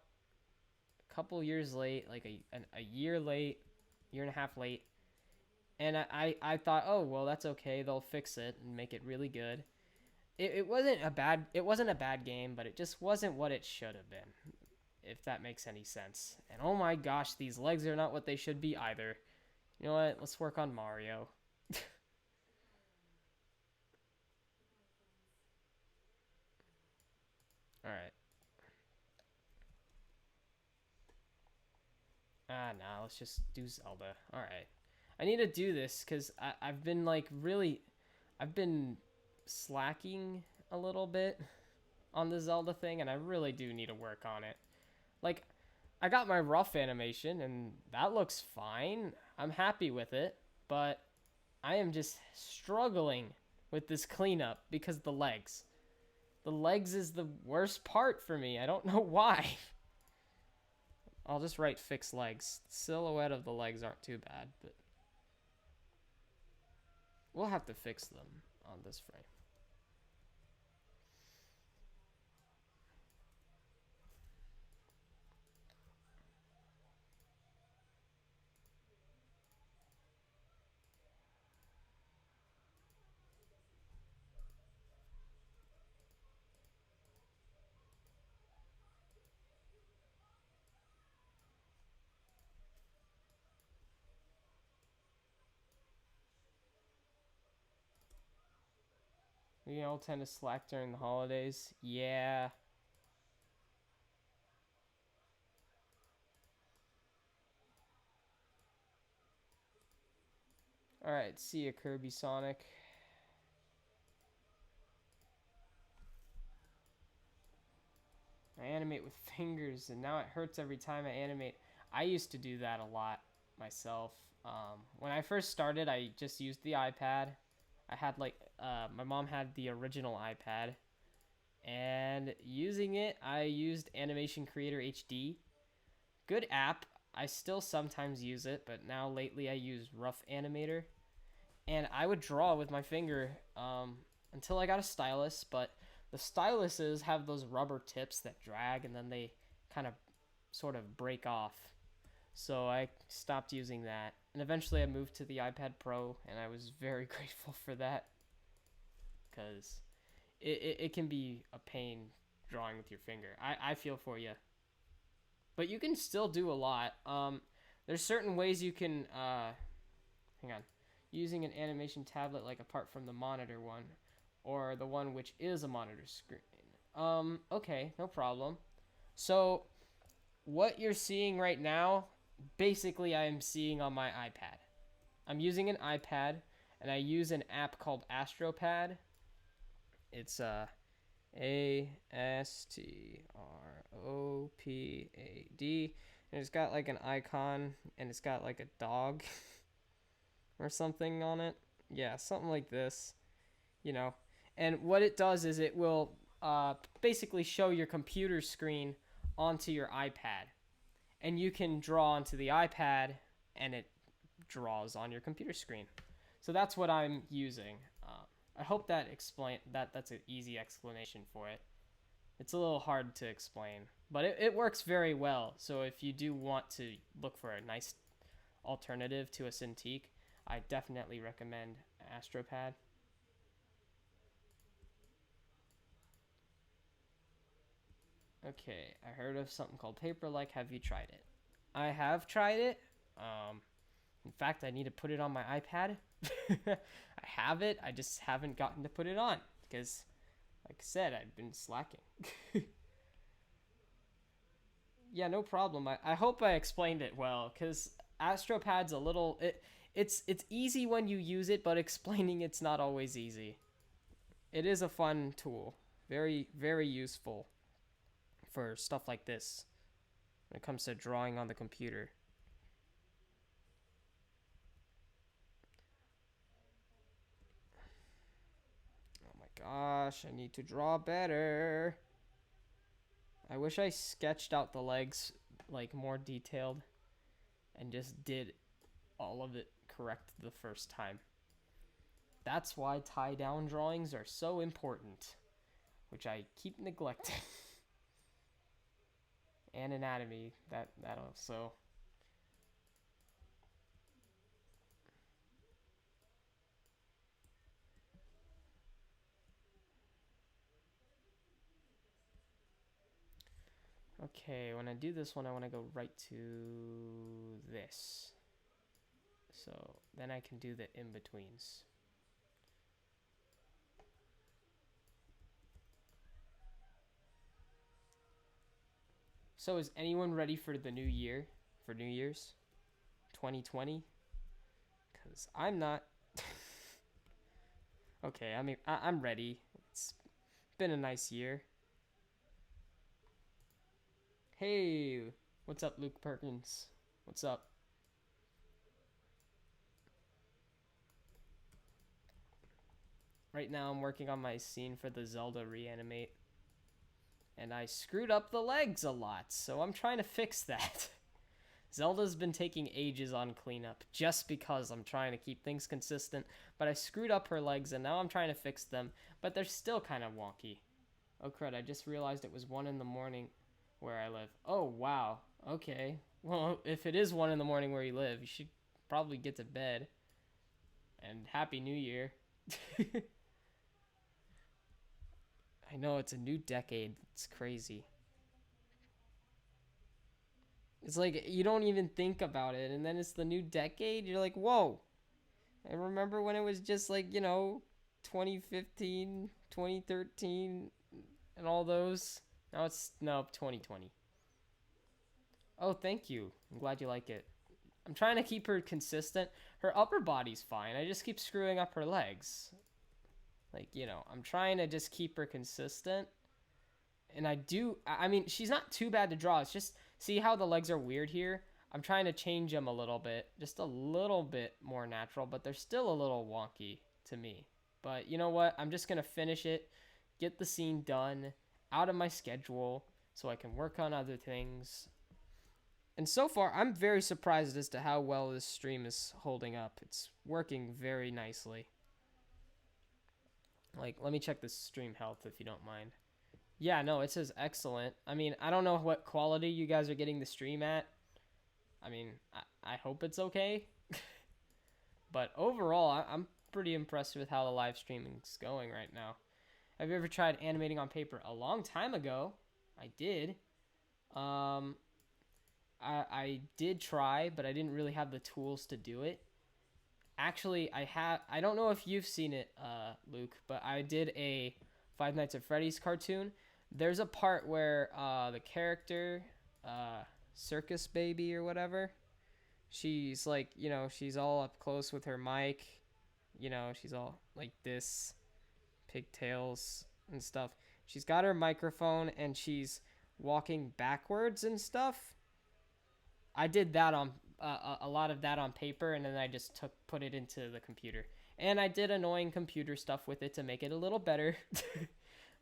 a couple years late, like a year late, year and a half late. And I thought, oh well, that's okay. They'll fix it and make it really good. It wasn't a bad game, but it just wasn't what it should have been, if that makes any sense. And oh my gosh, these legs are not what they should be either. You know what? Let's work on Mario. All right. nah, let's just do Zelda. Alright. I need to do this because I've been like really. I've been slacking a little bit on the Zelda thing, and I really do need to work on it. Like, I got my rough animation, and that looks fine. I'm happy with it, but I am just struggling with this cleanup because the legs. The legs is the worst part for me. I don't know why. I'll just write fix legs. Silhouette of the legs aren't too bad, but we'll have to fix them on this frame. We all tend to slack during the holidays. Yeah. Alright, see ya, Kirby Sonic. I animate with fingers, and now it hurts every time I animate. I used to do that a lot myself. When I first started, I just used the iPad. I had like, my mom had the original iPad, and using it, I used Animation Creator HD. Good app. I still sometimes use it, but now lately I use Rough Animator. And I would draw with my finger until I got a stylus, but the styluses have those rubber tips that drag and then they kind of sort of break off. So I stopped using that. And eventually I moved to the iPad Pro, and I was very grateful for that because it can be a pain drawing with your finger. I feel for you. But you can still do a lot. There's certain ways you can, hang on, using an animation tablet like apart from the monitor one, or the one which is a monitor screen. Okay, no problem. So, what you're seeing right now, basically I am seeing on my iPad. I'm using an iPad, and I use an app called AstroPad. It's ASTROPAD, and it's got like an icon, and it's got like a dog or something on it. Yeah, something like this, you know. And what it does is it will basically show your computer screen onto your iPad, and you can draw onto the iPad, and it draws on your computer screen. So that's what I'm using. I hope that that's an easy explanation for it. It's a little hard to explain, but it works very well. So if you do want to look for a nice alternative to a Cintiq, I definitely recommend AstroPad. Okay, I heard of something called Paperlike. Have you tried it? I have tried it. In fact, I need to put it on my iPad. I have it. I just haven't gotten to put it on because, like I said, I've been slacking. Yeah, no problem. I hope I explained it well because AstroPad's a little it's easy when you use it, but explaining it's not always easy. It is a fun tool, very useful for stuff like this when it comes to drawing on the computer. Oh my gosh, I need to draw better. I wish I sketched out the legs like more detailed and just did all of it correct the first time. That's why tie down drawings are so important, which I keep neglecting. And anatomy, that also. Okay, when I do this one, I want to go right to this. So then I can do the in-betweens. So is anyone ready for the new year? For New Year's? 2020? Because I'm not. Okay, I mean, I'm ready. It's been a nice year. Hey, what's up, Luke Perkins? What's up? Right now, I'm working on my scene for the Zelda reanimate, and I screwed up the legs a lot, so I'm trying to fix that. Zelda's been taking ages on cleanup just because I'm trying to keep things consistent, but I screwed up her legs and now I'm trying to fix them, but they're still kind of wonky. Oh crud, I just realized it was 1 in the morning where I live. Oh wow, okay. Well, if it is 1 in the morning where you live, you should probably get to bed. And Happy New Year. I know, it's a new decade. It's crazy. It's like you don't even think about it, and then it's the new decade. You're like, whoa. I remember when it was just like, 2015, 2013, and all those. Now it's, no, 2020. Oh, thank you. I'm glad you like it. I'm trying to keep her consistent. Her upper body's fine. I just keep screwing up her legs. Like, I'm trying to just keep her consistent. And I mean, she's not too bad to draw. It's just, see how the legs are weird here? I'm trying to change them a little bit. Just a little bit more natural, but they're still a little wonky to me. But you know what? I'm just going to finish it, get the scene done, out of my schedule, so I can work on other things. And so far, I'm very surprised as to how well this stream is holding up. It's working very nicely. Like, let me check the stream health if you don't mind. Yeah, no, it says excellent. I mean, I don't know what quality you guys are getting the stream at. I mean, I hope it's okay. But overall, I'm pretty impressed with how the live streaming's going right now. Have you ever tried animating on paper? A long time ago, I did. I did try, but I didn't really have the tools to do it. Actually, I don't know if you've seen it, Luke, but I did a Five Nights at Freddy's cartoon. There's a part where the character, Circus Baby or whatever, she's like, she's all up close with her mic. She's all like this, pigtails and stuff. She's got her microphone and she's walking backwards and stuff. I did that on a lot of that on paper, and then I just put it into the computer. And I did annoying computer stuff with it to make it a little better.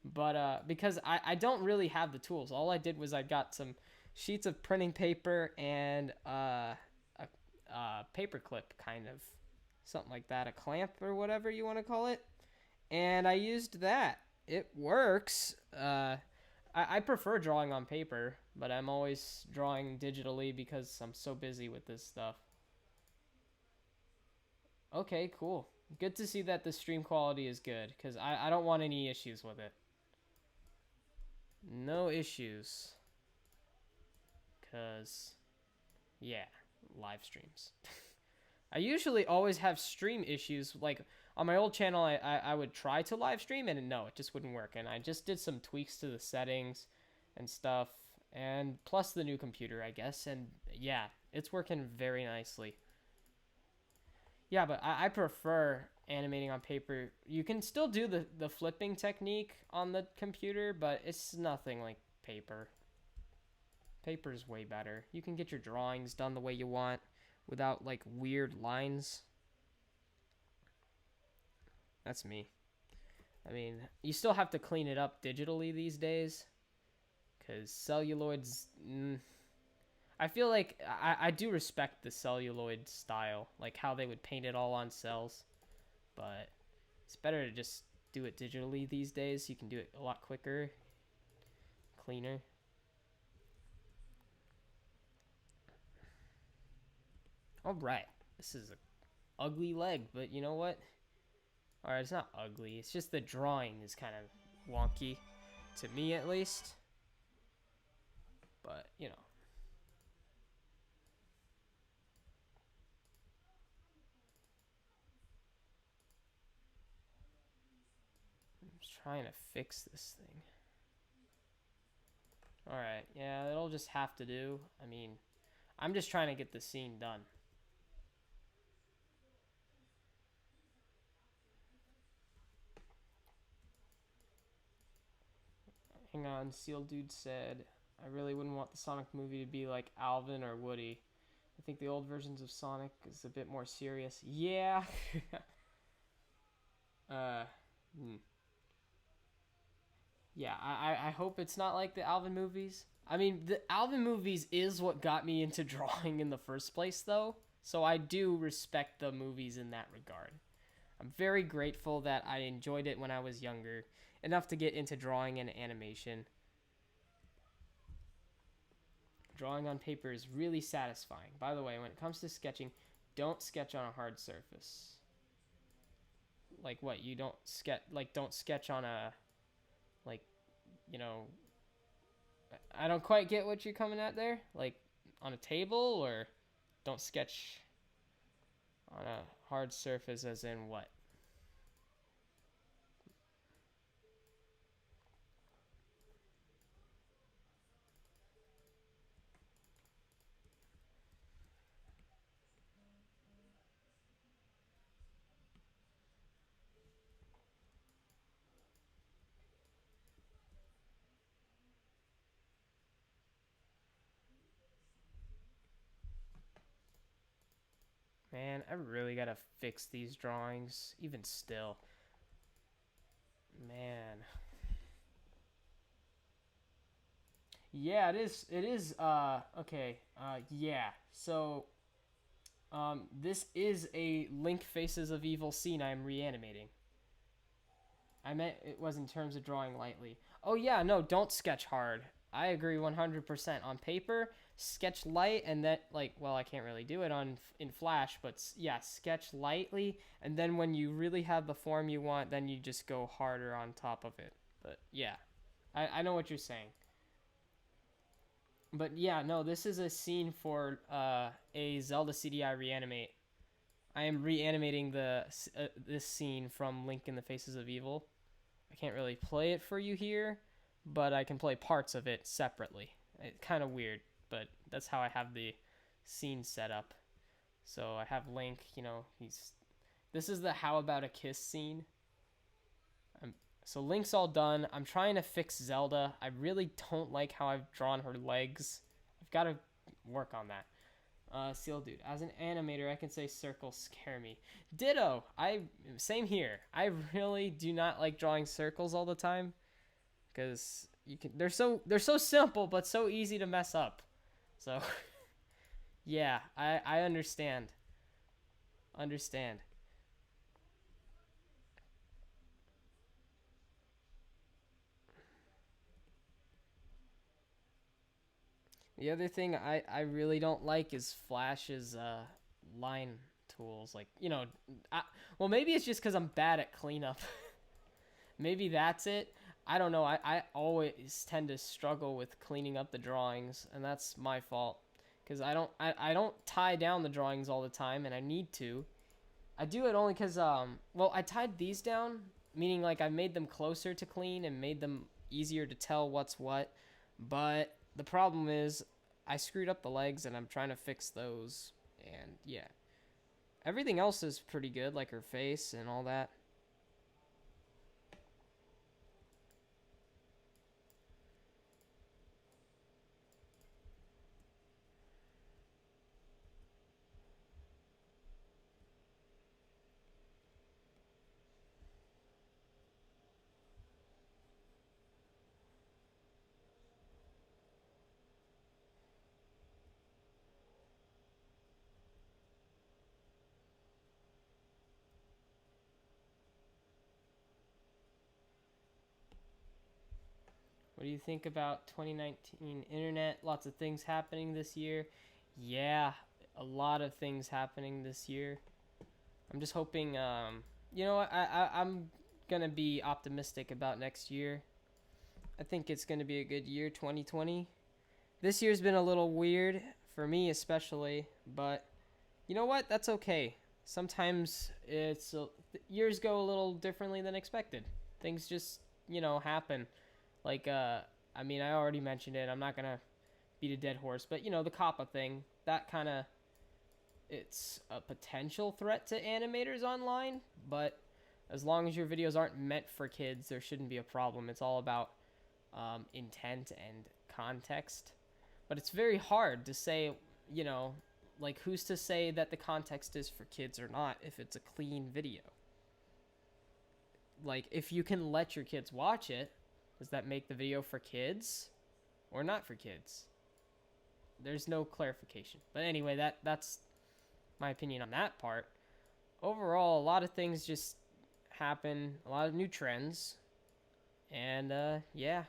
But because I don't really have the tools. All I did was I got some sheets of printing paper and a paper clip, kind of. Something like that. A clamp or whatever you want to call it. And I used that. It works. I prefer drawing on paper, but I'm always drawing digitally because I'm so busy with this stuff. Okay, cool. Good to see that the stream quality is good, because I don't want any issues with it. No issues. Because, yeah, live streams. I usually always have stream issues. Like, on my old channel, I would try to live stream, and no, it just wouldn't work. And I just did some tweaks to the settings and stuff. And plus the new computer, I guess. And, yeah, it's working very nicely. Yeah, but I prefer animating on paper. You can still do the flipping technique on the computer, but it's nothing like paper. Paper's way better. You can get your drawings done the way you want without, like, weird lines. That's me. I mean, you still have to clean it up digitally these days, because celluloid's... I feel like I do respect the celluloid style, like how they would paint it all on cells, but it's better to just do it digitally these days. You can do it a lot quicker, cleaner. All right, this is an ugly leg, but you know what? All right, it's not ugly. It's just the drawing is kind of wonky, to me at least. But, I'm just trying to fix this thing. All right, yeah, it'll just have to do. I mean, I'm just trying to get the scene done. Hang on, Seal Dude said, I really wouldn't want the Sonic movie to be like Alvin or Woody. I think the old versions of Sonic is a bit more serious. Yeah. uh, hmm. Yeah, I hope it's not like the Alvin movies. I mean, the Alvin movies is what got me into drawing in the first place, though. So I do respect the movies in that regard. I'm very grateful that I enjoyed it when I was younger, enough to get into drawing and animation. Drawing on paper is really satisfying. By the way, when it comes to sketching, don't sketch on a hard surface. Like what? You don't sketch on a like, you know, I don't quite get what you're coming at there. Like on a table, or don't sketch on a hard surface as in what? Man, I really gotta fix these drawings. Even still. Man. Yeah, it is. It is. Okay. Yeah. So, this is a Link Faces of Evil scene I'm reanimating. I meant it was in terms of drawing lightly. Oh yeah, no, don't sketch hard. I agree 100%. On paper, sketch light, and then like, well, I can't really do it on in Flash, but yeah, sketch lightly, and then when you really have the form you want, then you just go harder on top of it. But yeah, I know what you're saying. But yeah, no, this is a scene for a Zelda CDI reanimate. I am reanimating this scene from Link in the Faces of Evil. I can't really play it for you here, but I can play parts of it separately. It's kind of weird, but that's how I have the scene set up. So I have Link, he's this is the How About a Kiss scene. So Link's all done. I'm trying to fix Zelda. I really don't like how I've drawn her legs. I've got to work on that. Seal Dude. As an animator, I can say circles scare me. Ditto. Same here. I really do not like drawing circles all the time because they're so simple but so easy to mess up. So yeah, I understand. Understand. The other thing I really don't like is Flash's line tools. Like, well, maybe it's just because I'm bad at cleanup. Maybe that's it. I don't know. I always tend to struggle with cleaning up the drawings, and that's my fault. Because I don't tie down the drawings all the time, and I need to. I do it only because, well, I tied these down, meaning like I made them closer to clean and made them easier to tell what's what. But the problem is I screwed up the legs and I'm trying to fix those. And yeah, everything else is pretty good, like her face and all that. What do you think about 2019 internet? Lots of things happening this year. Yeah, a lot of things happening this year. I'm just hoping, I'm going to be optimistic about next year. I think it's going to be a good year, 2020. This year's been a little weird, for me especially, but you know what? That's okay. Sometimes years go a little differently than expected. Things just, happen. Like, I mean, I already mentioned it. I'm not going to beat a dead horse, but, the COPPA thing, that kind of, it's a potential threat to animators online, but as long as your videos aren't meant for kids, there shouldn't be a problem. It's all about intent and context. But it's very hard to say, you know, like who's to say that the context is for kids or not if it's a clean video? Like if you can let your kids watch it, does that make the video for kids or not for kids? There's no clarification. But anyway, that's my opinion on that part. Overall, a lot of things just happen, a lot of new trends, and yeah,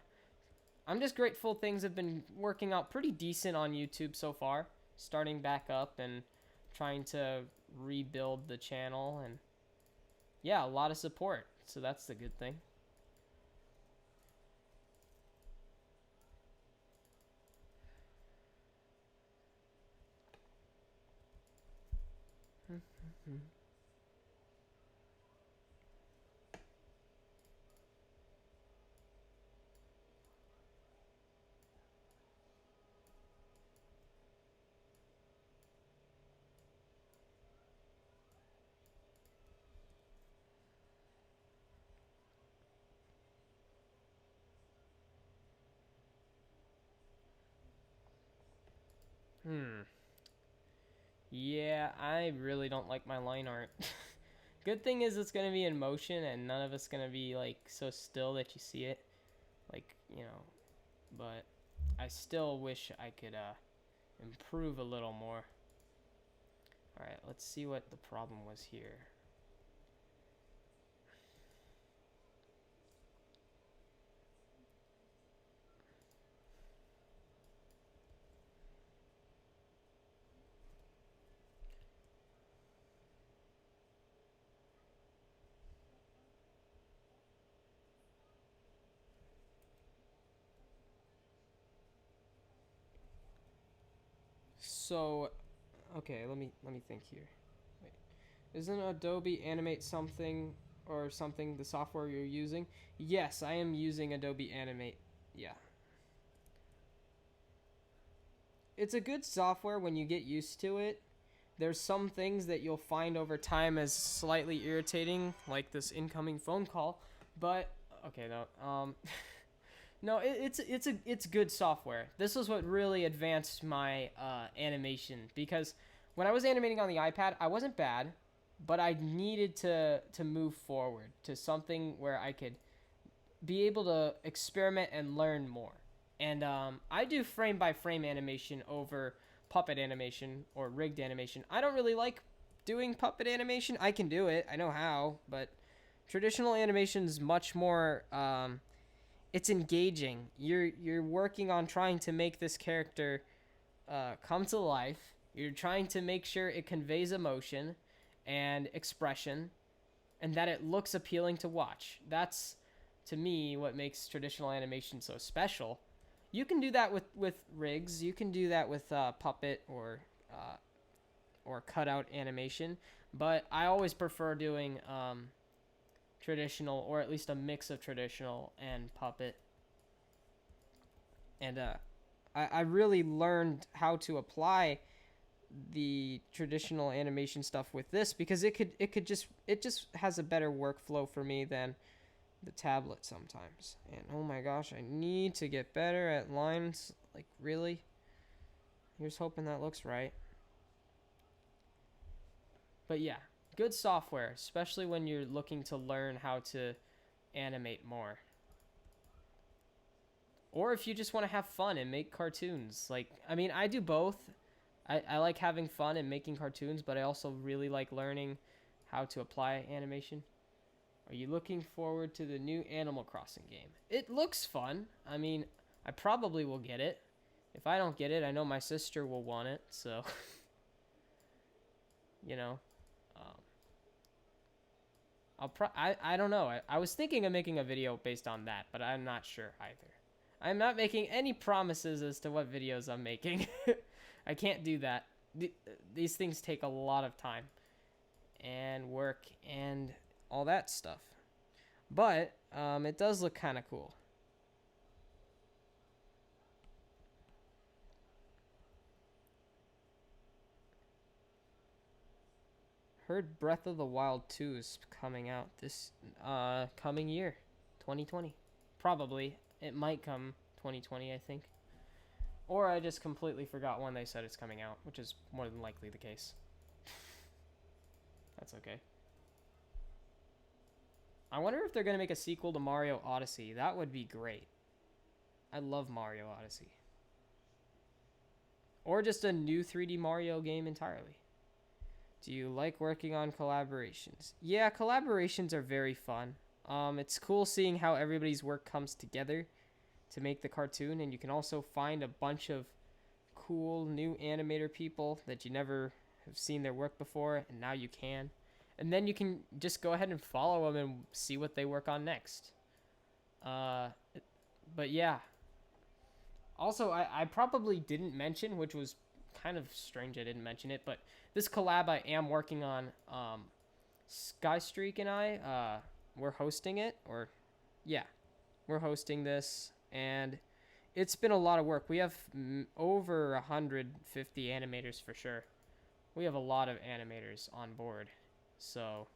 I'm just grateful things have been working out pretty decent on YouTube so far. Starting back up and trying to rebuild the channel, and yeah, a lot of support. So that's the good thing. Hmm. Yeah, I really don't like my line art. Good thing is it's gonna be in motion and none of it's gonna be like so still that you see it. Like, you know, but I still wish I could improve a little more. Alright, let's see what the problem was here. So, okay, let me think here. Wait. Isn't Adobe Animate something or something the software you're using? Yes, I am using Adobe Animate. Yeah. It's a good software when you get used to it. There's some things that you'll find over time as slightly irritating, like this incoming phone call, but okay, no. No, it's good software. This is what really advanced my animation because when I was animating on the iPad, I wasn't bad, but I needed to move forward to something where I could be able to experiment and learn more. And I do frame by frame animation over puppet animation or rigged animation. I don't really like doing puppet animation. I can do it, I know how, but traditional animation is much more. It's engaging. You're working on trying to make this character come to life. You're trying to make sure it conveys emotion and expression, and that it looks appealing to watch. That's to me what makes traditional animation so special. You can do that with rigs. You can do that with puppet or cutout animation, but I always prefer doing traditional, or at least a mix of traditional and puppet. And I really learned how to apply the traditional animation stuff with this because it just has a better workflow for me than the tablet sometimes. And oh my gosh, I need to get better at lines. Like really? Here's hoping that looks right. But yeah, good software, especially when you're looking to learn how to animate more. Or if you just want to have fun and make cartoons. Like, I mean, I do both. I like having fun and making cartoons, but I also really like learning how to apply animation. Are you looking forward to the new Animal Crossing game? It looks fun. I mean, I probably will get it. If I don't get it, I know my sister will want it, so you know. Um, I don't know. I was thinking of making a video based on that, but I'm not sure either. I'm not making any promises as to what videos I'm making. I can't do that. These things take a lot of time and work and all that stuff. But it does look kind of cool. Heard Breath of the Wild 2 is coming out this coming year, 2020. Probably. It might come 2020, I think. Or I just completely forgot when they said it's coming out, which is more than likely the case. That's okay. I wonder if they're going to make a sequel to Mario Odyssey. That would be great. I love Mario Odyssey. Or just a new 3D Mario game entirely. Do you like working on collaborations? Yeah, collaborations are very fun. It's cool seeing how everybody's work comes together to make the cartoon, and you can also find a bunch of cool new animator people that you never have seen their work before, and now you can. And then you can just go ahead and follow them and see what they work on next. But yeah. Also, I probably didn't mention, which was kind of strange I didn't mention it, but this collab I am working on, Skystreak and I, we're hosting it, or yeah, we're hosting this, and it's been a lot of work. We have over 150 animators for sure. We have a lot of animators on board, so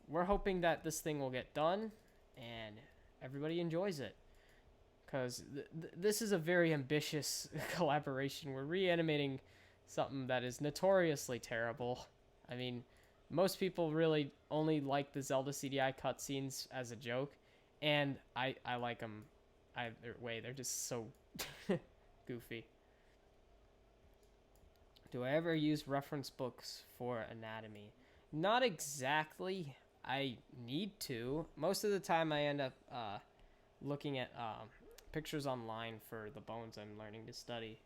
we're hoping that this thing will get done and everybody enjoys it, because this is a very ambitious collaboration. We're reanimating something that is notoriously terrible. I mean, most people really only like the Zelda CDI cutscenes as a joke, and I like them either way. They're just so goofy. Do I ever use reference books for anatomy? Not exactly. I need to. Most of the time I end up looking at pictures online for the bones I'm learning to study.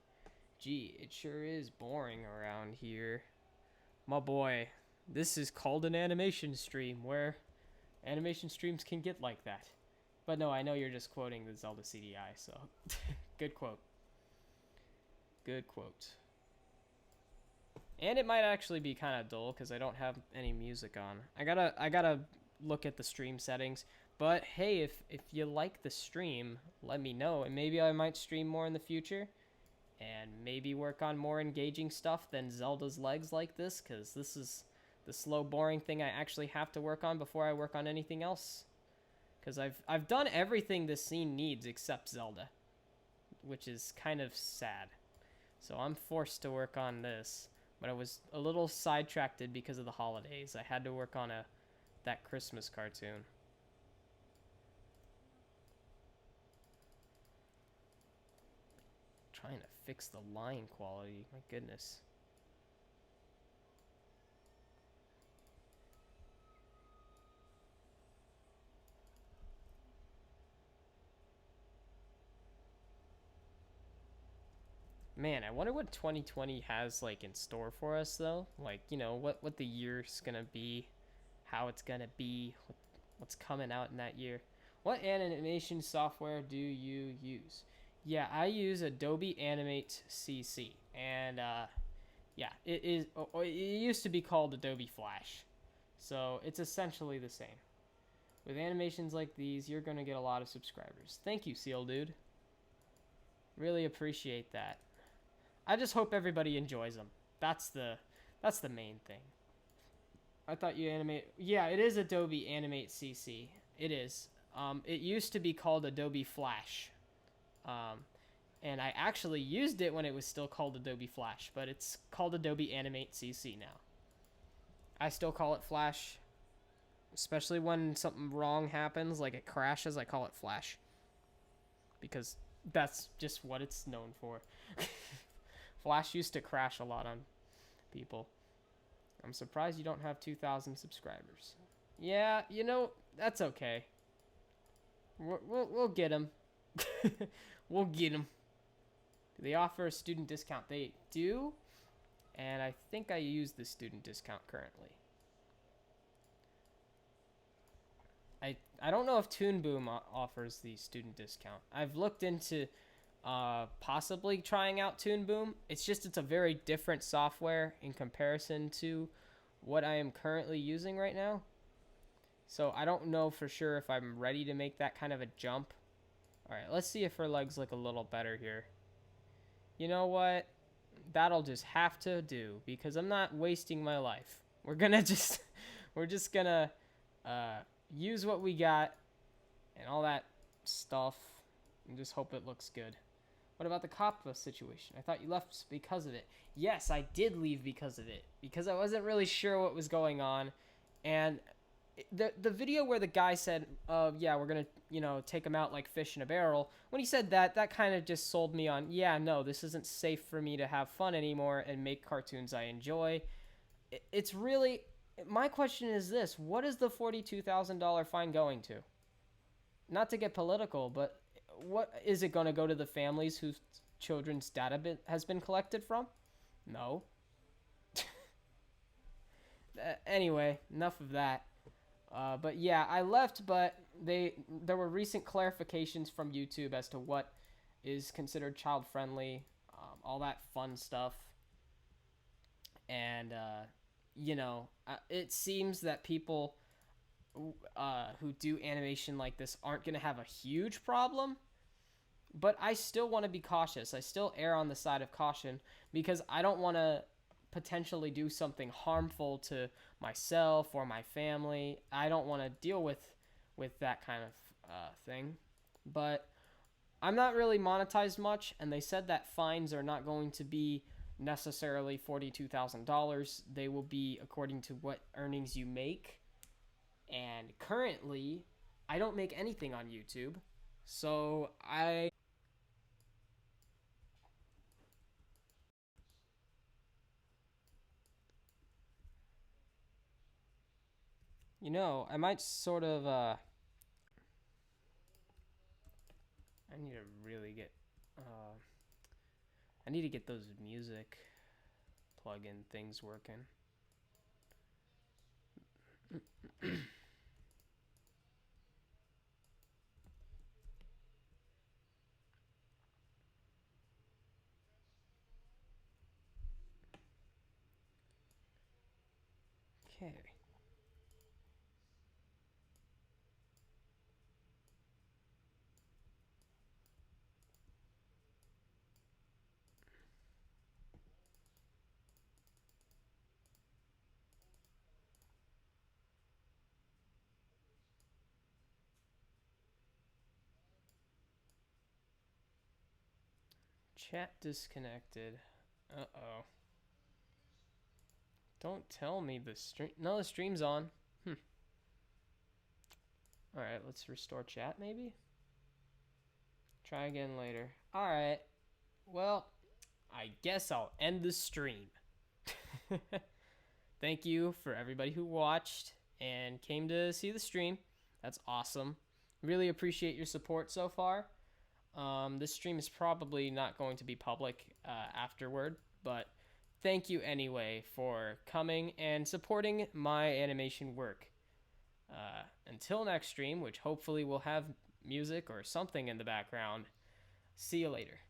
Gee, it sure is boring around here. My boy, this is called an animation stream, where animation streams can get like that. But no, I know you're just quoting the Zelda CDI, so good quote. Good quote. And it might actually be kind of dull because I don't have any music on. I gotta look at the stream settings. But hey, if you like the stream, let me know, and maybe I might stream more in the future, and maybe work on more engaging stuff than Zelda's legs like this, because this is the slow, boring thing I actually have to work on before I work on anything else. Because I've done everything this scene needs except Zelda, which is kind of sad. So I'm forced to work on this. But I was a little sidetracked because of the holidays. I had to work on that Christmas cartoon. Trying to fix the line quality. My goodness. Man, I wonder what 2020 has like in store for us though. Like, you know, what the year's gonna be, how it's gonna be, what's coming out in that year. What animation software do you use? Yeah, I use Adobe Animate CC, and yeah, it is. It used to be called Adobe Flash, so it's essentially the same. With animations like these, you're gonna get a lot of subscribers. Thank you, Seal Dude. Really appreciate that. I just hope everybody enjoys them. That's the main thing. I thought you animate. Yeah, it is Adobe Animate CC. It is. It used to be called Adobe Flash. And I actually used it when it was still called Adobe Flash, but it's called Adobe Animate CC now. I still call it Flash, especially when something wrong happens, like it crashes, I call it Flash. Because that's just what it's known for. Flash used to crash a lot on people. I'm surprised you don't have 2,000 subscribers. Yeah, you know, that's okay. We'll get them. We'll get them. Do they offer a student discount? They do. And I think I use the student discount currently. I don't know if Toon Boom offers the student discount. I've looked into possibly trying out Toon Boom. It's a very different software in comparison to what I am currently using right now. So I don't know for sure if I'm ready to make that kind of a jump. Alright, let's see if her legs look a little better here. You know what? That'll just have to do, because I'm not wasting my life. We're just gonna use what we got and all that stuff and just hope it looks good. What about the Kappa situation? I thought you left because of it. Yes, I did leave because of it. Because I wasn't really sure what was going on. And the video where the guy said, yeah, we're going to, take him out like fish in a barrel. When he said that, that kind of just sold me on, yeah, no, this isn't safe for me to have fun anymore and make cartoons I enjoy. It's really, my question is this: what is the $42,000 fine going to? Not to get political, but what is it going to go to the families whose children's data has been collected from? No. Anyway, enough of that. But yeah, I left, but there were recent clarifications from YouTube as to what is considered child friendly, all that fun stuff, and it seems that people who do animation like this aren't going to have a huge problem. But I still want to be cautious. I still err on the side of caution because I don't want to potentially do something harmful to myself or my family. I don't want to deal with that kind of thing. But I'm not really monetized much, and they said that fines are not going to be necessarily $42,000. They will be according to what earnings you make. And currently, I don't make anything on YouTube. So I might sort of I need to really get I need to get those music plug-in things working. Okay. Chat disconnected. Uh-oh. Don't tell me the stream. No, the stream's on. Alright, let's restore chat maybe? Try again later. Alright. Well, I guess I'll end the stream. Thank you for everybody who watched and came to see the stream. That's awesome. Really appreciate your support so far. This stream is probably not going to be public afterward, but thank you anyway for coming and supporting my animation work. Until next stream, which hopefully will have music or something in the background, see you later.